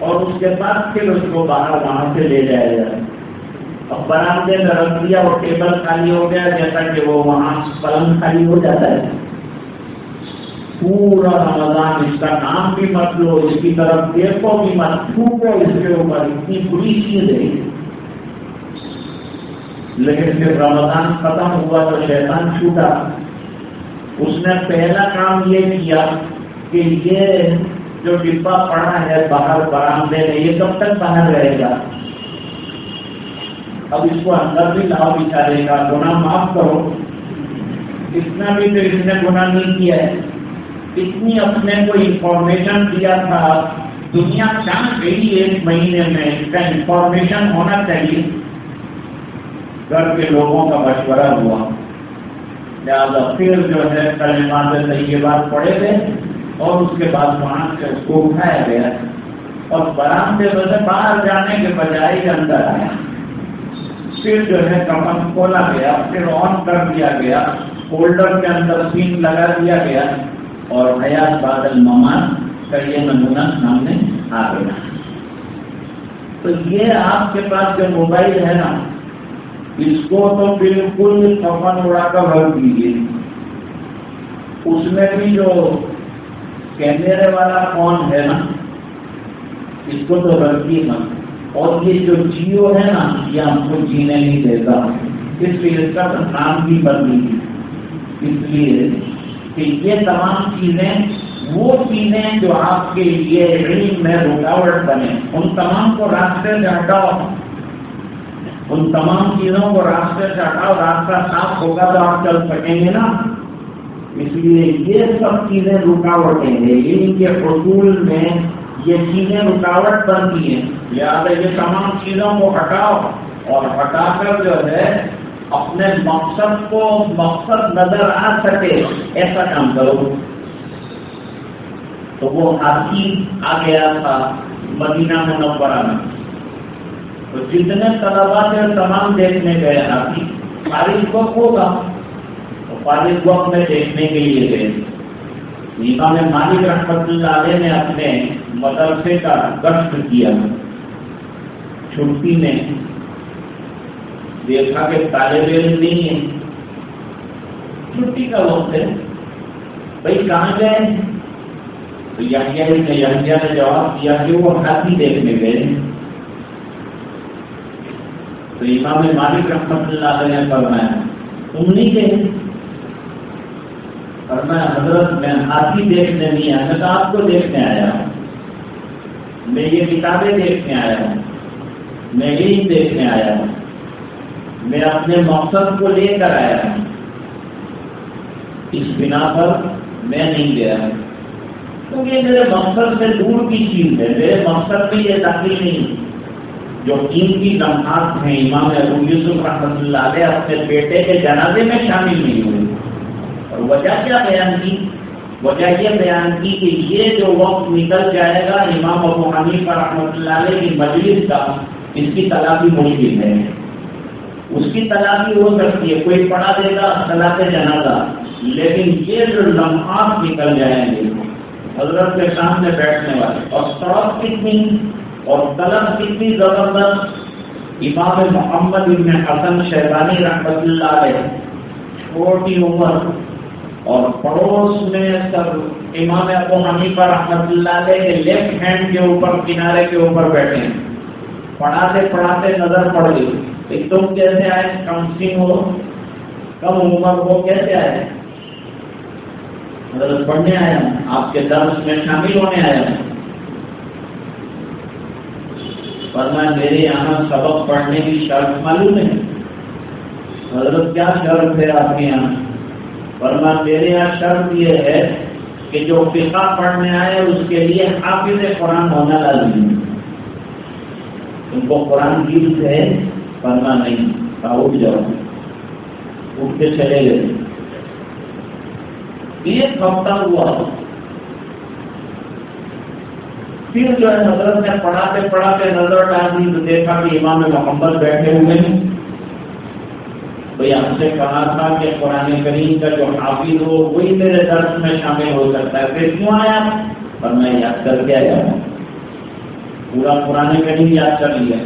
اور اس کے بعد پھر اس کو باہر وہاں سے لے جایا جاتا ہے. اب برآمدے میں رکھ دیا, وہ ٹیبل خالی ہو گیا جیسا کہ وہ وہاں پلنگ خالی ہو جاتا ہے. پورا رمضان اس کا نام بھی مت لو, اس کی طرف دیکھو بھی مت, چھوٹو اس کے اوپر, اتنی بری چیز ہے. لیکن پھر رمضان ختم ہوا تو شیطان چھوٹا. اس نے پہلا کام یہ کیا کہ یہ جو ڈبا پڑا ہے باہر برآمدے میں یہ کب تک باہر رہے گا, اب اس کو اندر بھی لاؤ بچارے گا, گناہ معاف کرو. اتنا بھی پھر اس نے گناہ نہیں کیا ہے, اتنی اپنے کو انفارمیشن دیا تھا, دنیا جان گئی 1 مہینے میں, اس کا انفارمیشن ہونا چاہیے. گھر کے لوگوں کا مشورہ ہوا, لہٰذا پھر جو ہے کلمات طیبات پڑھے تھے اور اس کے بعد وہاں سے اس کو اٹھایا گیا اور برآمدے سے باہر جانے کے بجائے اندر آیا. پھر جو ہے کفن کھولا گیا، پھر آن کر دیا گیا، فولڈر کے اندر پین لگا دیا گیا اور حیات بعد الممات کا یہ نمونہ سامنے آ گیا۔ تو یہ آپ کے پاس جو موبائل ہے نا، اس کو تو بالکل کفن اڑا کر رکھ دیجیے، اس میں بھی جو کیمرے والا فون ہے نا، اس کو تو رکھیے مت۔ اور یہ جو جیو ہے نا، یہ ہم کو جینے نہیں دیتا، اس لیے اس کا نام بھی بدلی، اس لیے کہ یہ تمام چیزیں وہ چیزیں جو آپ کے لیے علم میں رکاوٹ بنے، ان تمام کو راستے سے ہٹاؤ، ان تمام چیزوں کو راستے سے ہٹاؤ، راستہ صاف ہوگا تو آپ چل سکیں گے نا۔ اس لیے یہ سب چیزیں رکاوٹیں ہیں، علم کے حصول میں یہ چیزیں رکاوٹ بنتی ہیں، لہٰذا یہ تمام چیزوں کو ہٹاؤ اور ہٹا کر جو ہے اپنے مقصد کو مقصد نظر آ سکے ایسا کام کرو۔ تو وہ ہاتھی آ گیا تھا مدینہ منورہ میں، تو جتنے طلبا تھے تمام دیکھنے گئے ہاتھی، فارغ وقت ہوگا تو فارغ وقت میں دیکھنے کے لیے گئے۔ امام مالک رحمۃ اللہ علیہ نے اپنے مدرسے کا گشت کیا، چھٹی میں دیکھا کہ طالب علم نہیں ہے، چھٹی کا وقت ہے، بھائی کہاں گئے؟ تو یحییٰ نے جواب دیا کہ وہ ہاتھی دیکھنے گئے۔ تو امام مالک رحمۃ اللہ علیہ نے فرمایا تم نہیں گئے؟ فرمایا حضرت میں ہاتھی دیکھنے نہیں آیا، میں تو آپ کو دیکھنے آیا ہوں، میں یہ کتابیں دیکھنے آیا ہوں، میں علم دیکھنے آیا ہوں، میں اپنے مقصد کو لے کر آیا ہوں، اس بنا پر میں نہیں گیا ہوں، کیونکہ میرے مقصد سے دور کی چیز ہے، میرے مقصد میں یہ داخل نہیں۔ جو قیمتی لمحات ہیں، امام ابو یوسف رحمۃ اللہ علیہ اپنے بیٹے کے جنازے میں شامل نہیں ہوئے، اور وجہ کیا بیان کی؟ وجہ یہ بیان کی کہ یہ جو وقت نکل جائے گا امام ابو حنیفہ رحمۃ اللہ علیہ کی مجلس کا، اس کی تلافی مشکل ہے، اس کی تلافی ہو سکتی ہے، کوئی پڑھا دے گا صلاۃ جنازہ، لیکن یہ جو لمحات نکل جائیں گے حضرت کے سامنے بیٹھنے والے، اور سڑک کتنی اور طلب کتنی زبردست۔ امام محمد بن حسن شیبانی رحمۃ اللہ علیہ چھوٹی عمر اور پڑوس میں سب امام ابو حنیفہ رحمۃ اللہ علیہ کے لیفٹ ہینڈ کے اوپر کنارے کے اوپر بیٹھے ہیں، پڑھاتے پڑھاتے نظر پڑ گئی کہ تم کیسے آئے، کم سن ہو، کم عمر ہو، کیسے آئے؟ حضرت پڑھنے آیا ہوں، آپ کے درس میں شامل ہونے آیا ہوں۔ فرمایا میرے یہاں سبق پڑھنے کی شرط معلوم ہے؟ حضرت کیا شرط ہے آپ کے یہاں؟ فرمایا میرے یہاں شرط یہ ہے کہ جو فقہ پڑھنے آئے اس کے لیے حافظ قرآن ہونا لازمی ہے۔ تم کو قرآن کی ہے؟ فرمایا نہیں۔ کہا اٹھ جاؤ، اٹھ کے چلے گئے۔ ایک ہفتہ ہوا، پھر جو ہے حضرت نے پڑھاتے پڑھاتے نظر ڈال دی تو دیکھا کہ امام محمد بیٹھے ہوئے ہیں۔ بھائی ہم سے کہا تھا کہ قرآن کریم کا جو حافظ ہو وہی میرے درس میں شامل ہو سکتا ہے، پھر کیوں آیا؟ اور میں یاد کر کے آیا ہوں، پورا قرآن کریم یاد کر لیا،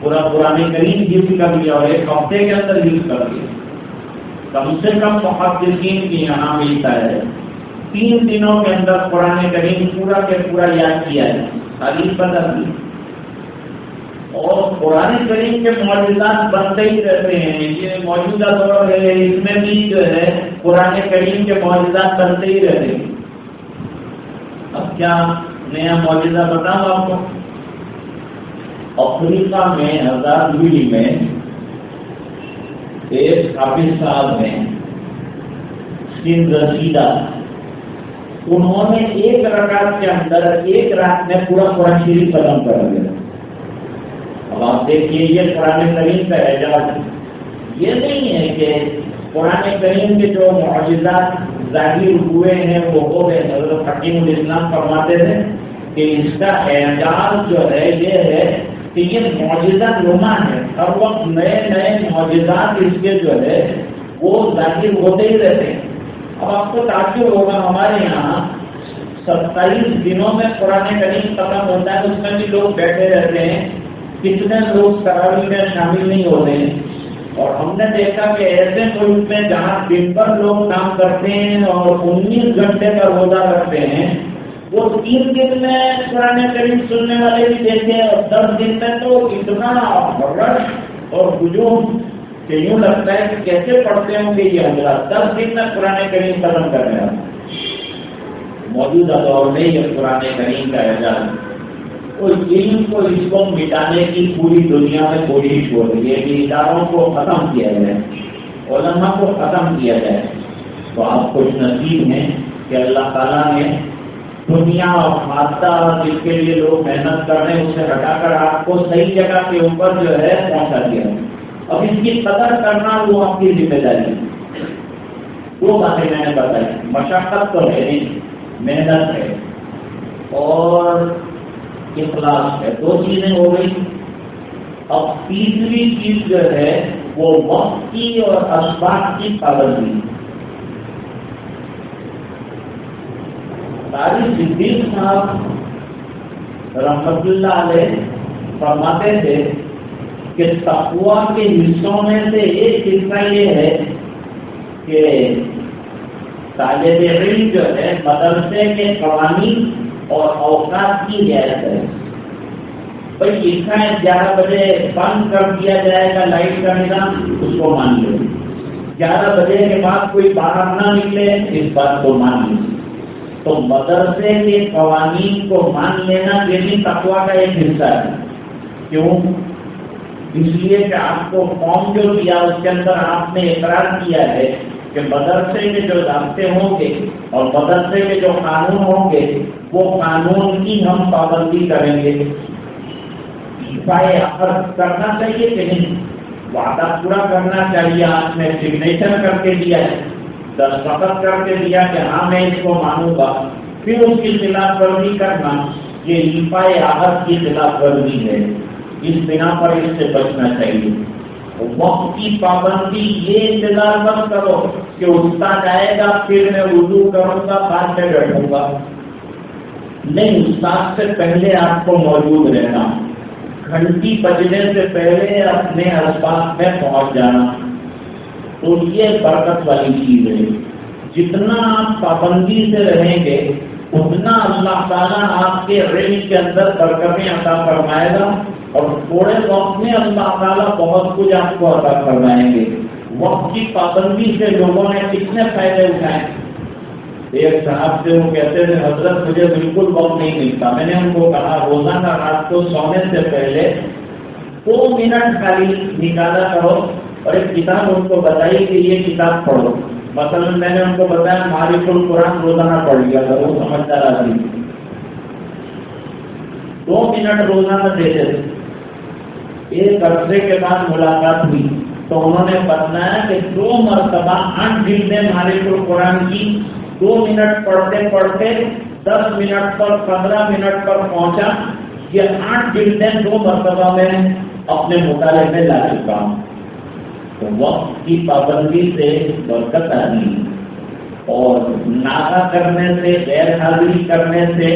پورا قرآن کریم حفظ کر لیا اور ایک ہفتے کے اندر حفظ کر لیا۔ کم سے کم محدثین کی یہاں ملتا ہے 3 دنوں کے اندر قرآن کریم پورا کے پورا یاد کیا ہے، تعلیم بدل دی۔ اور قرآن کریم کے معجزات بنتے ہی رہتے ہیں، یہ موجودہ دور ہے، اس میں بھی جو ہے قرآن کریم کے معجزات بنتے ہی رہتے ہیں۔ اب کیا نیا معجزہ بتاؤں آپ کو؟ افریقہ میں ہزاروی میں ایک حافظ صاحب ہیں سندھ رسیدہ، انہوں نے ایک رکعت کے اندر ایک رات میں پورا قرآن شریف ختم کر دیا۔ اب آپ دیکھیے یہ قرآن کریم کا اعجاز، یہ نہیں ہے کہ قرآن کریم کے جو معجزات ظاہر ہوئے ہیں وہ ہو گئے۔ حضرت حکیم الاسلام فرماتے تھے کہ اس کا اعجاز جو ہے یہ ہے کہ یہ معجزہ نما ہے، ہر وقت نئے نئے معجزات اس کے جو ہے وہ ظاہر ہوتے ہی رہتے ہیں۔ اب آپ کو تعجب ہوگا، ہمارے یہاں 27 دنوں میں قرآن کریم ختم ہوتا ہے، اس میں بھی لوگ بیٹھے رہتے ہیں، کتنے لوگ تراویح میں شامل نہیں ہوتے ہیں۔ اور ہم نے دیکھا کہ ایسے ملک میں جہاں دن بھر لوگ کام کرتے ہیں اور 19 گھنٹے کا روزہ رکھتے ہیں، وہ 3 دن میں قرآن کریم سننے والے بھی دیکھے، اور 10 دن میں تو اتنا رش اور ہجوم کہ یوں لگتا ہے کہ کیسے پڑھتے ہوں گے یہ حضرات، 10 دن میں قرآن کریم ختم کر رہے ہیں۔ موجودہ دور میں یہ قرآن کریم کا اعجاز، اور علم کو اس کو مٹانے کی پوری دنیا میں کوشش ہو رہی ہے کہ اداروں کو ختم کیا جائے، علماء کو ختم کیا جائے۔ تو آپ خوش نصیب ہیں کہ اللہ تعالیٰ نے دنیا اور مادہ جس کے لیے لوگ محنت کر رہے ہیں اسے ہٹا کر آپ کو صحیح جگہ کے اوپر جو ہے پہنچا دیا۔ اب اس کی قدر کرنا وہ آپ کی ذمہ داری ہے۔ وہ باتیں میں نے بتائی، مشقت تو ہے نہیں، محنت ہے اور اخلاص ہے، 2 چیزیں ہو گئی۔ اب تیسری چیز جو ہے وہ وقت کی اور اسباب کی پابندی۔ قاری صدیق صاحب رحمت اللہ علیہ فرماتے تھے کہ تقویٰ کے حصوں میں سے ایک حصہ یہ ہے کہ طالب علم جو ہے مدرسے کے قوانین اور اوقات کی رعایت ہے۔ بھائی لکھا ہے 11 بجے بند کر دیا جائے گا لائٹ کا نظام، اس کو مان لو۔ 11 بجے کے بعد کوئی باہر نہ نکلے، اس بات کو مان لو۔ تو مدرسے کے قوانین کو مان لینا یہ بھی تقویٰ کا ایک حصہ ہے۔ کیوں؟ اس لیے کہ آپ کو فارم جو دیا اس کے اندر آپ نے اقرار کیا ہے کہ مدرسے کے جو ضابطے ہوں گے اور مدرسے کے جو قانون ہوں گے وہ قانون کی ہم پابندی کریں گے۔ کرنا چاہیے کہ نہیں، وعدہ پورا کرنا چاہیے۔ آپ نے سگنیچر کر کے دیا ہے، دستخط کر کے دیا کہ ہاں میں اس کو مانوں گا، پھر اس کی خلاف ورزی کرنا یہ ایفائے عہد کی خلاف ورزی ہے۔ اس بنا پر اس سے بچنا چاہیے۔ وقت کی پابندی یہ انتظار مت کرو کہ استاد آئے گا پھر میں وضو کروں گا بعد میں بیٹھوں گا، نہیں، استاد سے پہلے آپ کو موجود رہنا، گھنٹی بجنے سے پہلے اپنے اسباب میں پہنچ جانا، تو یہ برکت والی چیز ہے۔ جتنا آپ پابندی سے رہیں گے اتنا اللہ تعالیٰ آپ کے علم کے اندر برکتیں عطا فرمائے گا، اور تھوڑے وقت میں اللہ تعالیٰ بہت کچھ آپ کو عطا فرمائیں گے۔ وقت کی پابندی سے لوگوں نے کتنے فائدے اٹھائے۔ ایک صاحب سے وہ کہتے تھے حضرت مجھے بالکل وقت نہیں ملتا، میں نے ان کو کہا روزانہ رات کو سونے سے پہلے 2 منٹ خالی نکالا کرو اور ایک کتاب ان کو بتائی کہ یہ کتاب پڑھو۔ مثلا میں نے ان کو بتایا معرف القرآن روزانہ پڑھ لیا کرو، سمجھدار آدمی 2 منٹ روزانہ دیتے تھے۔ ایک عرصے کے بعد ملاقات ہوئی تو انہوں نے بتایا کہ 2 مرتبہ 8 جلدیں معرف القرآن کی 2 منٹ پڑھتے پڑھتے 10 منٹ پر 15 منٹ پر پہنچا، یہ 8 جلدیں 2 مرتبہ میں اپنے مطالعے میں لا چکا ہوں۔ تو وقت کی پابندی سے برکت آتی، اور ناغہ کرنے سے، غیر حاضری کرنے سے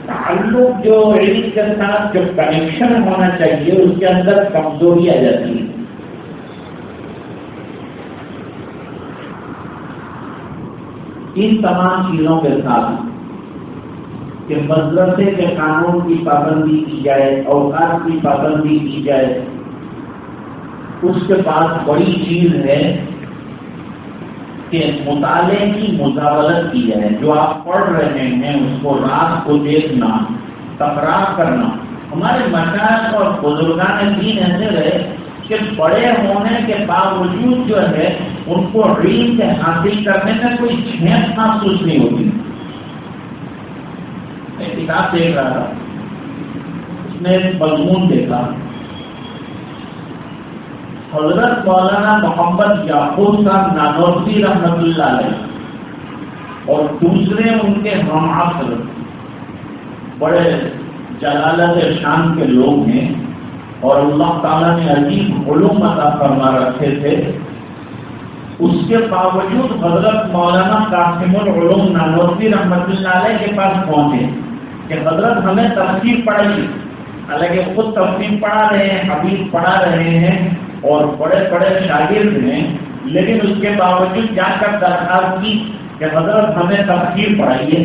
تعلق جو علم کے ساتھ جو کنیکشن ہونا چاہیے اس کے اندر کمزوری آ جاتی ہے۔ ان تمام چیزوں کے ساتھ کہ مدرسے کے قانون کی پابندی کی جائے، اوقات کی پابندی کی جائے، اس کے بعد بڑی چیز ہے کہ مطالعے کی مزاولت کی جائے۔ جو آپ پڑھ رہے ہیں اس کو رات کو دیکھنا، تکرار کرنا۔ ہمارے مشائخ اور بزرگان دین ایسے رہے کہ بڑے ہونے کے باوجود جو ہے ان کو علم سے حاصل کرنے میں کوئی جھینک محسوس نہیں ہوتی۔ میں کتاب دیکھ رہا تھا، اس میں ایک مضمون دیکھا، حضرت مولانا محمد یعقوب صاحب نانوتوی رحمۃ اللہ علیہ اور دوسرے ان کے ہم عصر بڑے جلالت شان کے لوگ ہیں اور اللہ تعالیٰ نے عجیب علوم عطا فرما رکھے تھے، اس کے باوجود حضرت مولانا قاسم العلوم نانوتوی رحمۃ اللہ علیہ کے پاس پہنچے کہ حضرت ہمیں تفسیر پڑھائی، حالانکہ خود تفسیر پڑھا رہے ہیں، حدیث پڑھا رہے ہیں اور بڑے بڑے شاگرد ہیں، لیکن اس کے باوجود جا کر درخواست کی کہ حضرت ہمیں تفسیر پڑھائیے،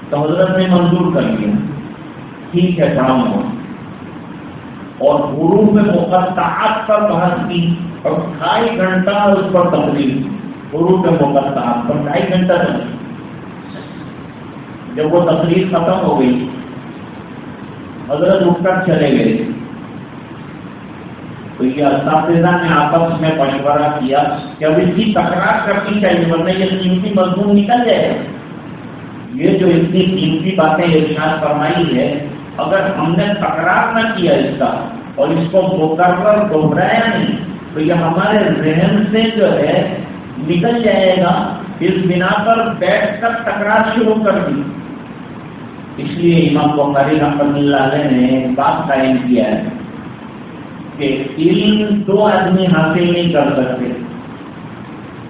تو حضرت نے منظور کر لیا، ٹھیک ہے پڑھاؤں گا، اور حروف میں مقطعات پر بحث کی اور 2.5 گھنٹہ اس پر تقریر، حروف میں مقطعات پر 2.5 گھنٹہ تک۔ جب وہ تقریر ختم ہو گئی حضرت اٹھ کر چلے گئے تو یہ اساتذہ نے آپس میں مشورہ کیا کہ اب اس کی تکرار کرنی چاہیے ورنہ یہ قیمتی مضمون نکل جائے گا۔ یہ جو اتنی قیمتی باتیں ارشاد فرمائی ہے، اگر ہم نے تکرار نہ کیا اس کا اور اس کو مکرر دوہرایا نہیں تو یہ ہمارے ذہن سے جو ہے نکل جائے گا۔ اس بنا پر بیٹھ کر تکرار شروع کر دی۔ اس لیے امام بخاری رحمۃ اللہ علیہ نے ایک بات قائم کیا ہے کہ علم 2 آدمی حاصل نہیں کر سکتے،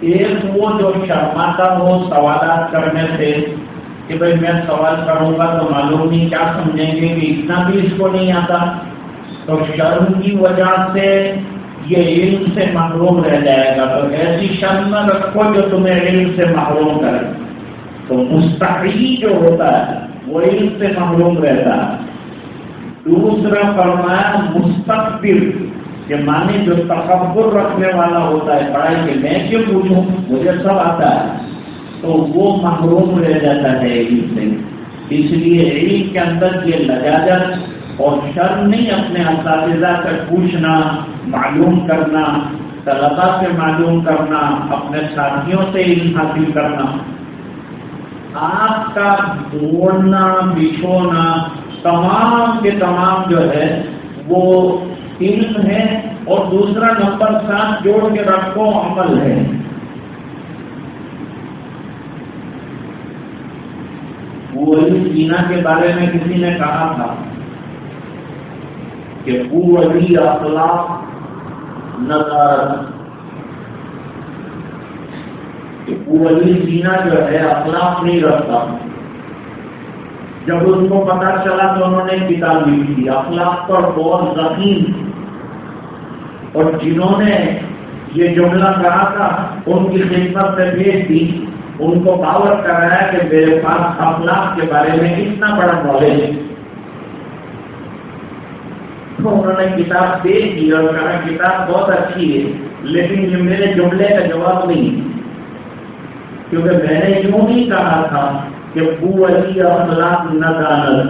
ایک وہ جو شرماتا ہو سوالات کرنے سے کہ بھائی میں سوال کروں گا تو معلوم نہیں کیا سمجھیں گے کہ اتنا بھی اس کو نہیں آتا، تو شرم کی وجہ سے یہ علم سے محروم رہ جائے گا۔ تو ایسی شرم نہ رکھو جو تمہیں علم سے محروم کرے۔ تو مستحی جو ہوتا ہے وہ علم سے محروم رہتا ہے۔ دوسرا فرمایا مستکبر، کہ مانے جو تکبر رکھنے والا ہوتا ہے پڑھائی کے، میں کیوں پوچھوں مجھے سب آتا ہے، تو وہ محروم رہ جاتا ہے علم سے۔ اس لیے علم کے اندر یہ لجاجت اور شرم نہیں، اپنے اساتذہ سے پوچھنا، معلوم کرنا، طلبا سے معلوم کرنا، اپنے ساتھیوں سے علم حاصل کرنا۔ آپ کا دوڑنا بچھونا تمام کے تمام جو ہے وہ علم ہے، اور دوسرا نمبر 7 جوڑ کے رکھو عمل ہے۔ علی سینا کے بارے میں کسی نے کہا تھا کہ علی اخلاق نظارت، کہ علی سینا جو ہے اخلاق نہیں رکھتا۔ جب ان کو پتا چلا تو انہوں نے کتاب لکھی اخلاق پر بہت ذخیم، اور جنہوں نے یہ جملہ کہا تھا ان کی خدمت سے بھیج دی، ان کو باور کرایا کہ میرے پاس اخلاق کے بارے میں اتنا بڑا نالج ہے۔ تو انہوں نے کتاب دے دی اور کہا کتاب بہت اچھی ہے، لیکن یہ میرے جملے کا جواب نہیں، کیونکہ میں نے یوں نہیں کہا تھا کہ علی اخلاق نہ دانت،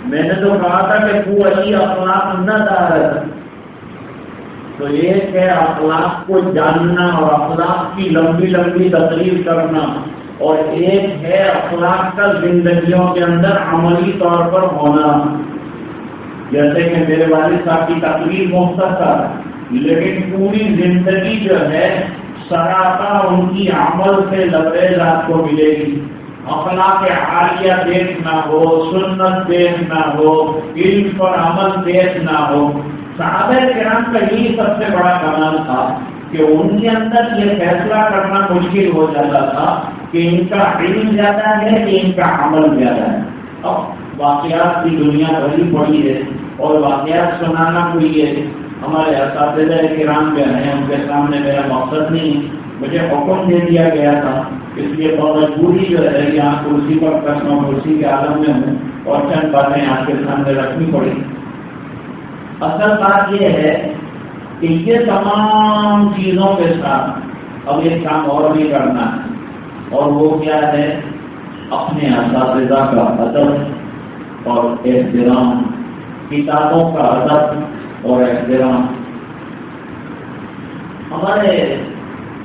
میں نے تو کہا تھا کہ علی اخلاق نہ دانت۔ تو ایک ہے اخلاق کو جاننا اور اخلاق کی لمبی لمبی تقریر کرنا، اور ایک ہے اخلاق کا زندگیوں کے اندر عملی طور پر ہونا۔ جیسے کہ میرے والد صاحب کی تقریر مختصر، لیکن پوری زندگی جو ہے سراپا ان کی عمل سے لبریز آپ کو ملے گی۔ اخلاق عالیہ دیکھنا ہو، سنت دیکھنا ہو، علم پر عمل دیکھنا ہو۔ صحابہ کرام کا یہی سب سے بڑا کمال تھا کہ ان کے اندر یہ فیصلہ کرنا مشکل ہو جاتا تھا کہ ان کا علم زیادہ ہے کہ ان کا عمل زیادہ ہے۔ اب واقعات کی دنیا بھری پڑی ہے اور واقعات سنانا کوئی ہے، ہمارے اساتذہ کرام جو ہیں ان کے سامنے میرا مقصد نہیں، مجھے حکم دے دیا گیا تھا، اس لیے مجبوری جو ہے یہاں کرسی پر کرسی کے عالم میں ہوں اور چند باتیں آپ کے سامنے رکھنی پڑی۔ اصل بات یہ ہے کہ یہ تمام چیزوں کے ساتھ اب ایک کام اور بھی کرنا ہے، اور وہ کیا ہے؟ اپنے اساتذہ کا ادب اور احترام، کتابوں کا ادب اور احترام۔ ہمارے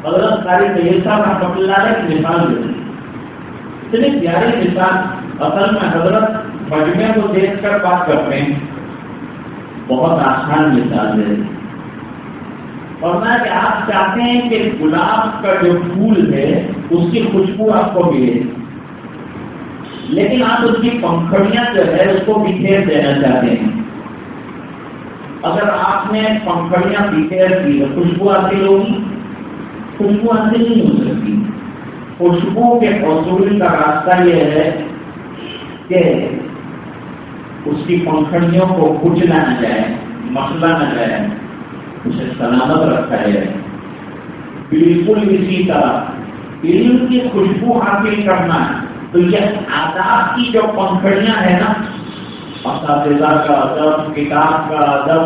حضرت قاری طیب صاحب رحمۃ اللہ علیہ کی مثال جو ہے اتنی پیاری مثال، اصل میں حضرت مجمع کو دیکھ کر بات کرتے ہیں، بہت آسان مثال ہے۔ اور میں کہ آپ چاہتے ہیں کہ گلاب کا جو پھول ہے اس کی خوشبو آپ کو ملے، لیکن آپ اس کی پنکھڑیاں جو ہے اس کو بکھیر دینا چاہتے ہیں. اگر آپ نے پنکھڑیاں بکھیر دی تو خوشبو حاصل ہوگی؟ خوشبو حاصل نہیں ہو سکتی. خوشبو کے حصول کا راستہ یہ ہے کہ اس کی پنکھڑیوں کو کچلا نہ جائے، مسلا نہ جائے، اسے سلامت رکھا جائے. بالکل اسی طرح علم کی خوشبو حاصل کرنا ہے تو یہ آداب کی جو پنکھڑیاں ہیں نا، اساتذہ کا ادب، کتاب کا ادب،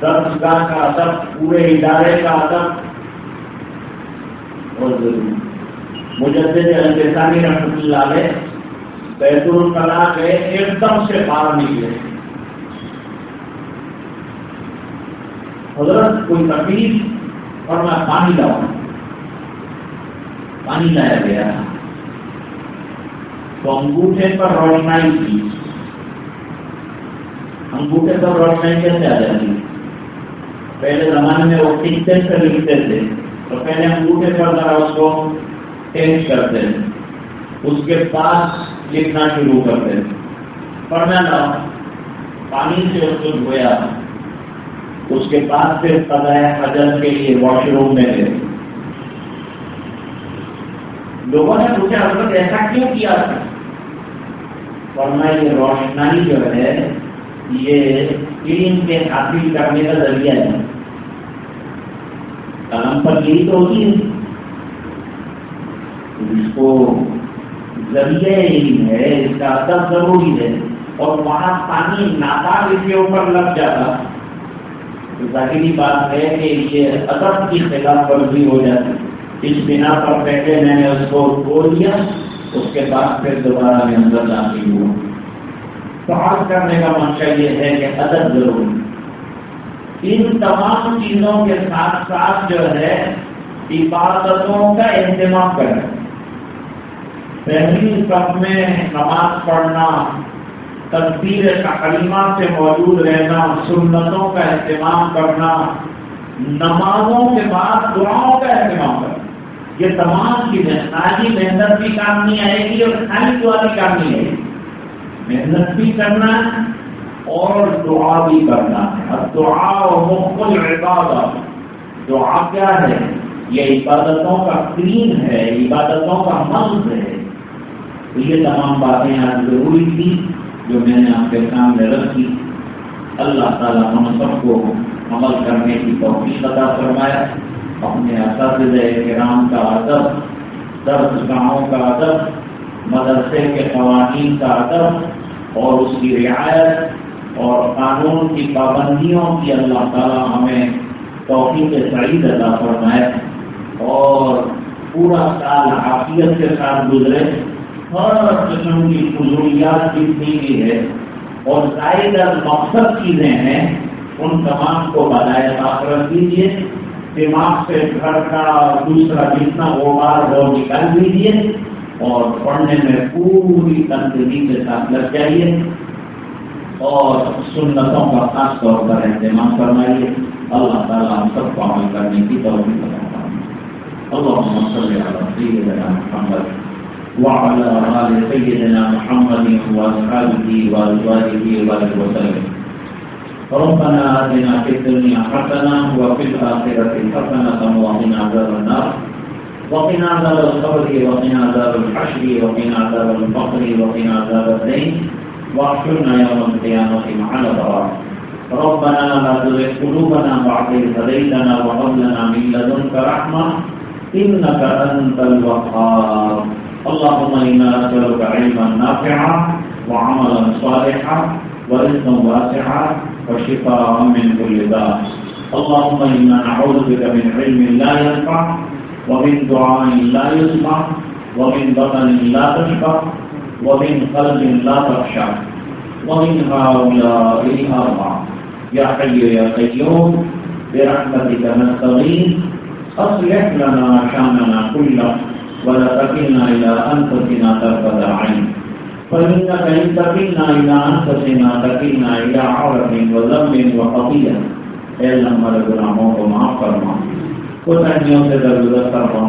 درسگاہ کا ادب، پورے ادارے کا ادب، اور مجدد البصاری رحمۃ اللہ علیہ بیت الخلا گئے، ایک دم سے باہر نکلے. حضرت کوئی تکلیف اور میں پانی لاؤں. پانی لایا گیا تو انگوٹھے پر روشنائی کی. انگوٹھے پر روشنائی کیسے آ جاتی؟ پہلے زمانے میں وہ کھینچتے سے لکھتے تھے تو پہلے انگوٹھے پر ذرا اس کو ٹیسٹ کرتے تھے، اس کے بعد لکھنا شروع کرتے تھے. پڑھنا لاؤ، پانی سے اس کو دھویا، اس کے بعد پھر قضاء حاجت کے لیے واش روم میں گئے. لوگوں نے پوچھا حضرت ایسا کیوں کیا تھا؟ ورنہ یہ روشنائی جو ہے یہ علم کے حاصل کرنے کا ذریعہ ہے. قلم پر یہی تو ہوتی ہے، اس کو ذریعہ علم ہے، اس کا ادب ضروری ہے. اور وہاں پانی ناپاک اس کے اوپر لگ جاتا تو ظاہری بات ہے کہ یہ ادب کی خلاف ورزی ہو جاتی. اس بنا پر پہلے میں نے اس کو دھو دیا، اس کے بعد پھر دوبارہ میں اندر داخل ہوا. تو آج کرنے کا منشا یہ ہے کہ ادب ضروری. ان تمام چیزوں کے ساتھ ساتھ جو ہے عبادتوں کا اہتمام کریں. پہلی صف میں نماز پڑھنا، تکبیر تحریمہ سے موجود رہنا، سنتوں کا اہتمام کرنا، نمازوں کے بعد دعاؤں کا اہتمام کرنا، یہ تمام چیزیں خالی محنت بھی کام نہیں آئے گی اور خالی دعا بھی کام نہیں آئے گی. محنت بھی کرنا ہے اور دعا بھی کرنا ہے. اب دعا مخ العبادت، دعا کیا ہے؟ یہ عبادتوں کا کریم ہے، عبادتوں کا مغز ہے. تو یہ تمام باتیں آج ضروری تھی جو میں نے آپ کے سامنے رکھی. اللہ تعالیٰ ہم سب کو عمل کرنے کی توفیق عطا فرمائے. اپنے اساتذہ کرام کا ادب، درسگاہوں کا ادب، مدرسے کے قوانین کا ادب اور اس کی رعایت اور قانون کی پابندیوں کی اللہ تعالیٰ ہمیں توفیق سعید عطا فرمائے اور پورا سال عافیت کے ساتھ گزرے. ہر قسم کی فضولیات جتنی بھی ہے اور زائد المقصد چیزیں ہیں ان تمام کو بلائے آخرت دیجیے. دماغ سے گھر کا دوسرا جتنا غبار ہو نکال دیجیے اور پڑھنے میں پوری تنظیمی کے ساتھ لگ جائیے اور سنتوں کا خاص طور پر اہتمام فرمائیے. اللہ تعالیٰ ہم سب کو عمل کرنے کی توفیق عطا فرمائے. اللہم صلی علی سیدنا محمد وعلى آل سيدنا محمد وأصحابه وأزواجه وبارك وسلم. ربنا آتنا في الدنيا حسنة وفي الآخرة حسنة وقنا عذاب النار وقنا عذاب القبر وقنا عذاب الحشر وقنا عذاب الفقر وقنا عذاب الدين واحشرنا يوم القيامة مع الأبرار. ربنا لا تزغ قلوبنا بعد إذ هديتنا وهب لنا من لدنك رحمة إنك أنت الوهاب. اللهم إنا نسألك علما نافعا وعملا صالحا ورزقا واسعا وشفاء من كل داء. اللهم إنا نعوذ بك من علم لا ينفع ومن دعاء لا يسمع ومن بطن لا تشبع ومن قلب لا تخشع ومن هؤلاء الأربعة. يا حي يا قيوم برحمتك نستغيث أصلح لنا شأننا كله ولا تكلنا إلى أنفسنا طرفة عين فإنك إن تكلنا إلى أنفسنا تكلنا إلى عورة وذنب وخطيئة. اے اللہ ہمارے گناہوں کو معاف فرما، کوتاہیوں سے درگزر فرما،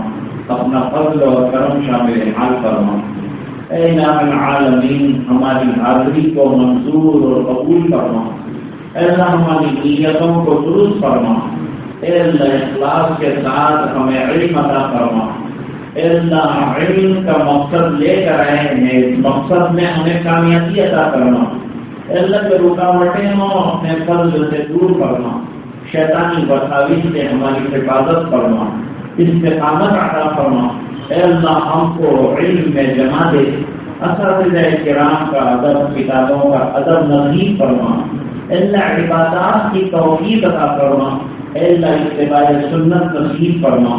اپنا فضل اور کرم شامل حال فرما. اے الہ العالمین ہماری حاضری کو منظور اور قبول فرما، اے اللہ ہماری نیتوں کو درست فرما، اے اللہ اخلاص کے ساتھ ہمیں علم عطا فرما، اے اللہ علم کا مقصد لے کر آئے ہیں، اس مقصد میں ہمیں کامیابی عطا کرنا، اے اللہ جو رکاوٹیں ہوں اپنے فضل سے دور کرنا، شیطانی وساوس سے ہماری حفاظت فرما، استقامت عطا فرما، اے اللہ ہم کو علم میں جمع دے، اساتذہ کرام کا ادب، کتابوں کا ادب نصیب فرما، اے اللہ عبادات کی توفیق عطا فرما، اے اللہ اتباع سنت نصیب فرما،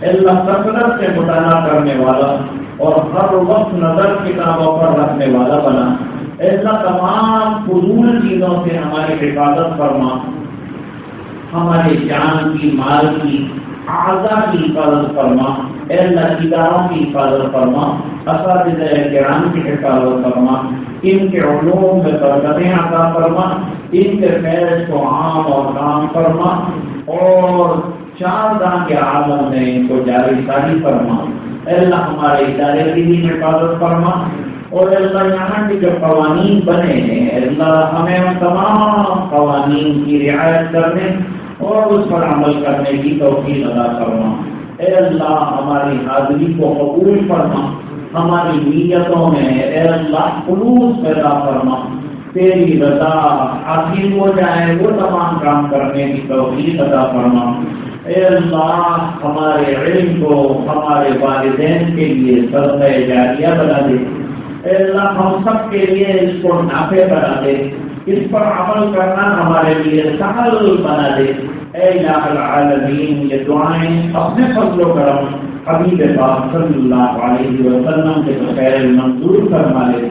اے اللہ کثرت سے مطالعہ کرنے والا اور ہر وقت نظر کتابوں پر رکھنے والا بنا، اے اللہ تمام فضول چیزوں سے ہماری حفاظت فرما، ہمارے جان کی، مال کی، اعضاء کی حفاظت فرما، اے اللہ اداروں کی حفاظت فرما، اساتذہ کرام کی حفاظت فرما، ان کے علوم میں برکتیں عطا فرما، ان کے فیض کو عام اور کام فرما، اور چار دان کے عالم میں ان کو جاری ساری فرما، اے اللہ ہمارے ادارے کی بھی حفاظت فرما، اور اللہ یہاں کے جو قوانین بنے ہیں اللہ ہمیں ان تمام قوانین کی رعایت کرنے اور اس پر عمل کرنے کی توفیق عطا فرما، اے اللہ ہماری حاضری کو قبول فرما، ہماری نیتوں میں اے اللہ خلوص پیدا فرما، تیری رضا حاصل ہو جائے وہ تمام کام کرنے کی توفیق عطا فرما، اے اللہ ہمارے علم کو ہمارے والدین کے لیے صدقہ جاریہ بنا دے، اے اللہ ہم سب کے لیے اس کو نافع بنا دے، اس پر عمل کرنا ہمارے لیے سہل بنا دے، اے الہ العالمین یہ دعائیں اپنے فضل و کرم حبیب پاک صلی اللہ علیہ وسلم کے خیر منظور فرما لے۔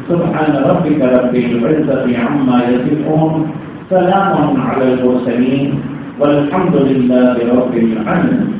سبحان ربک رب العزۃ عما یصفون، سلام علی المرسلین والحمد للہ رب العالمین۔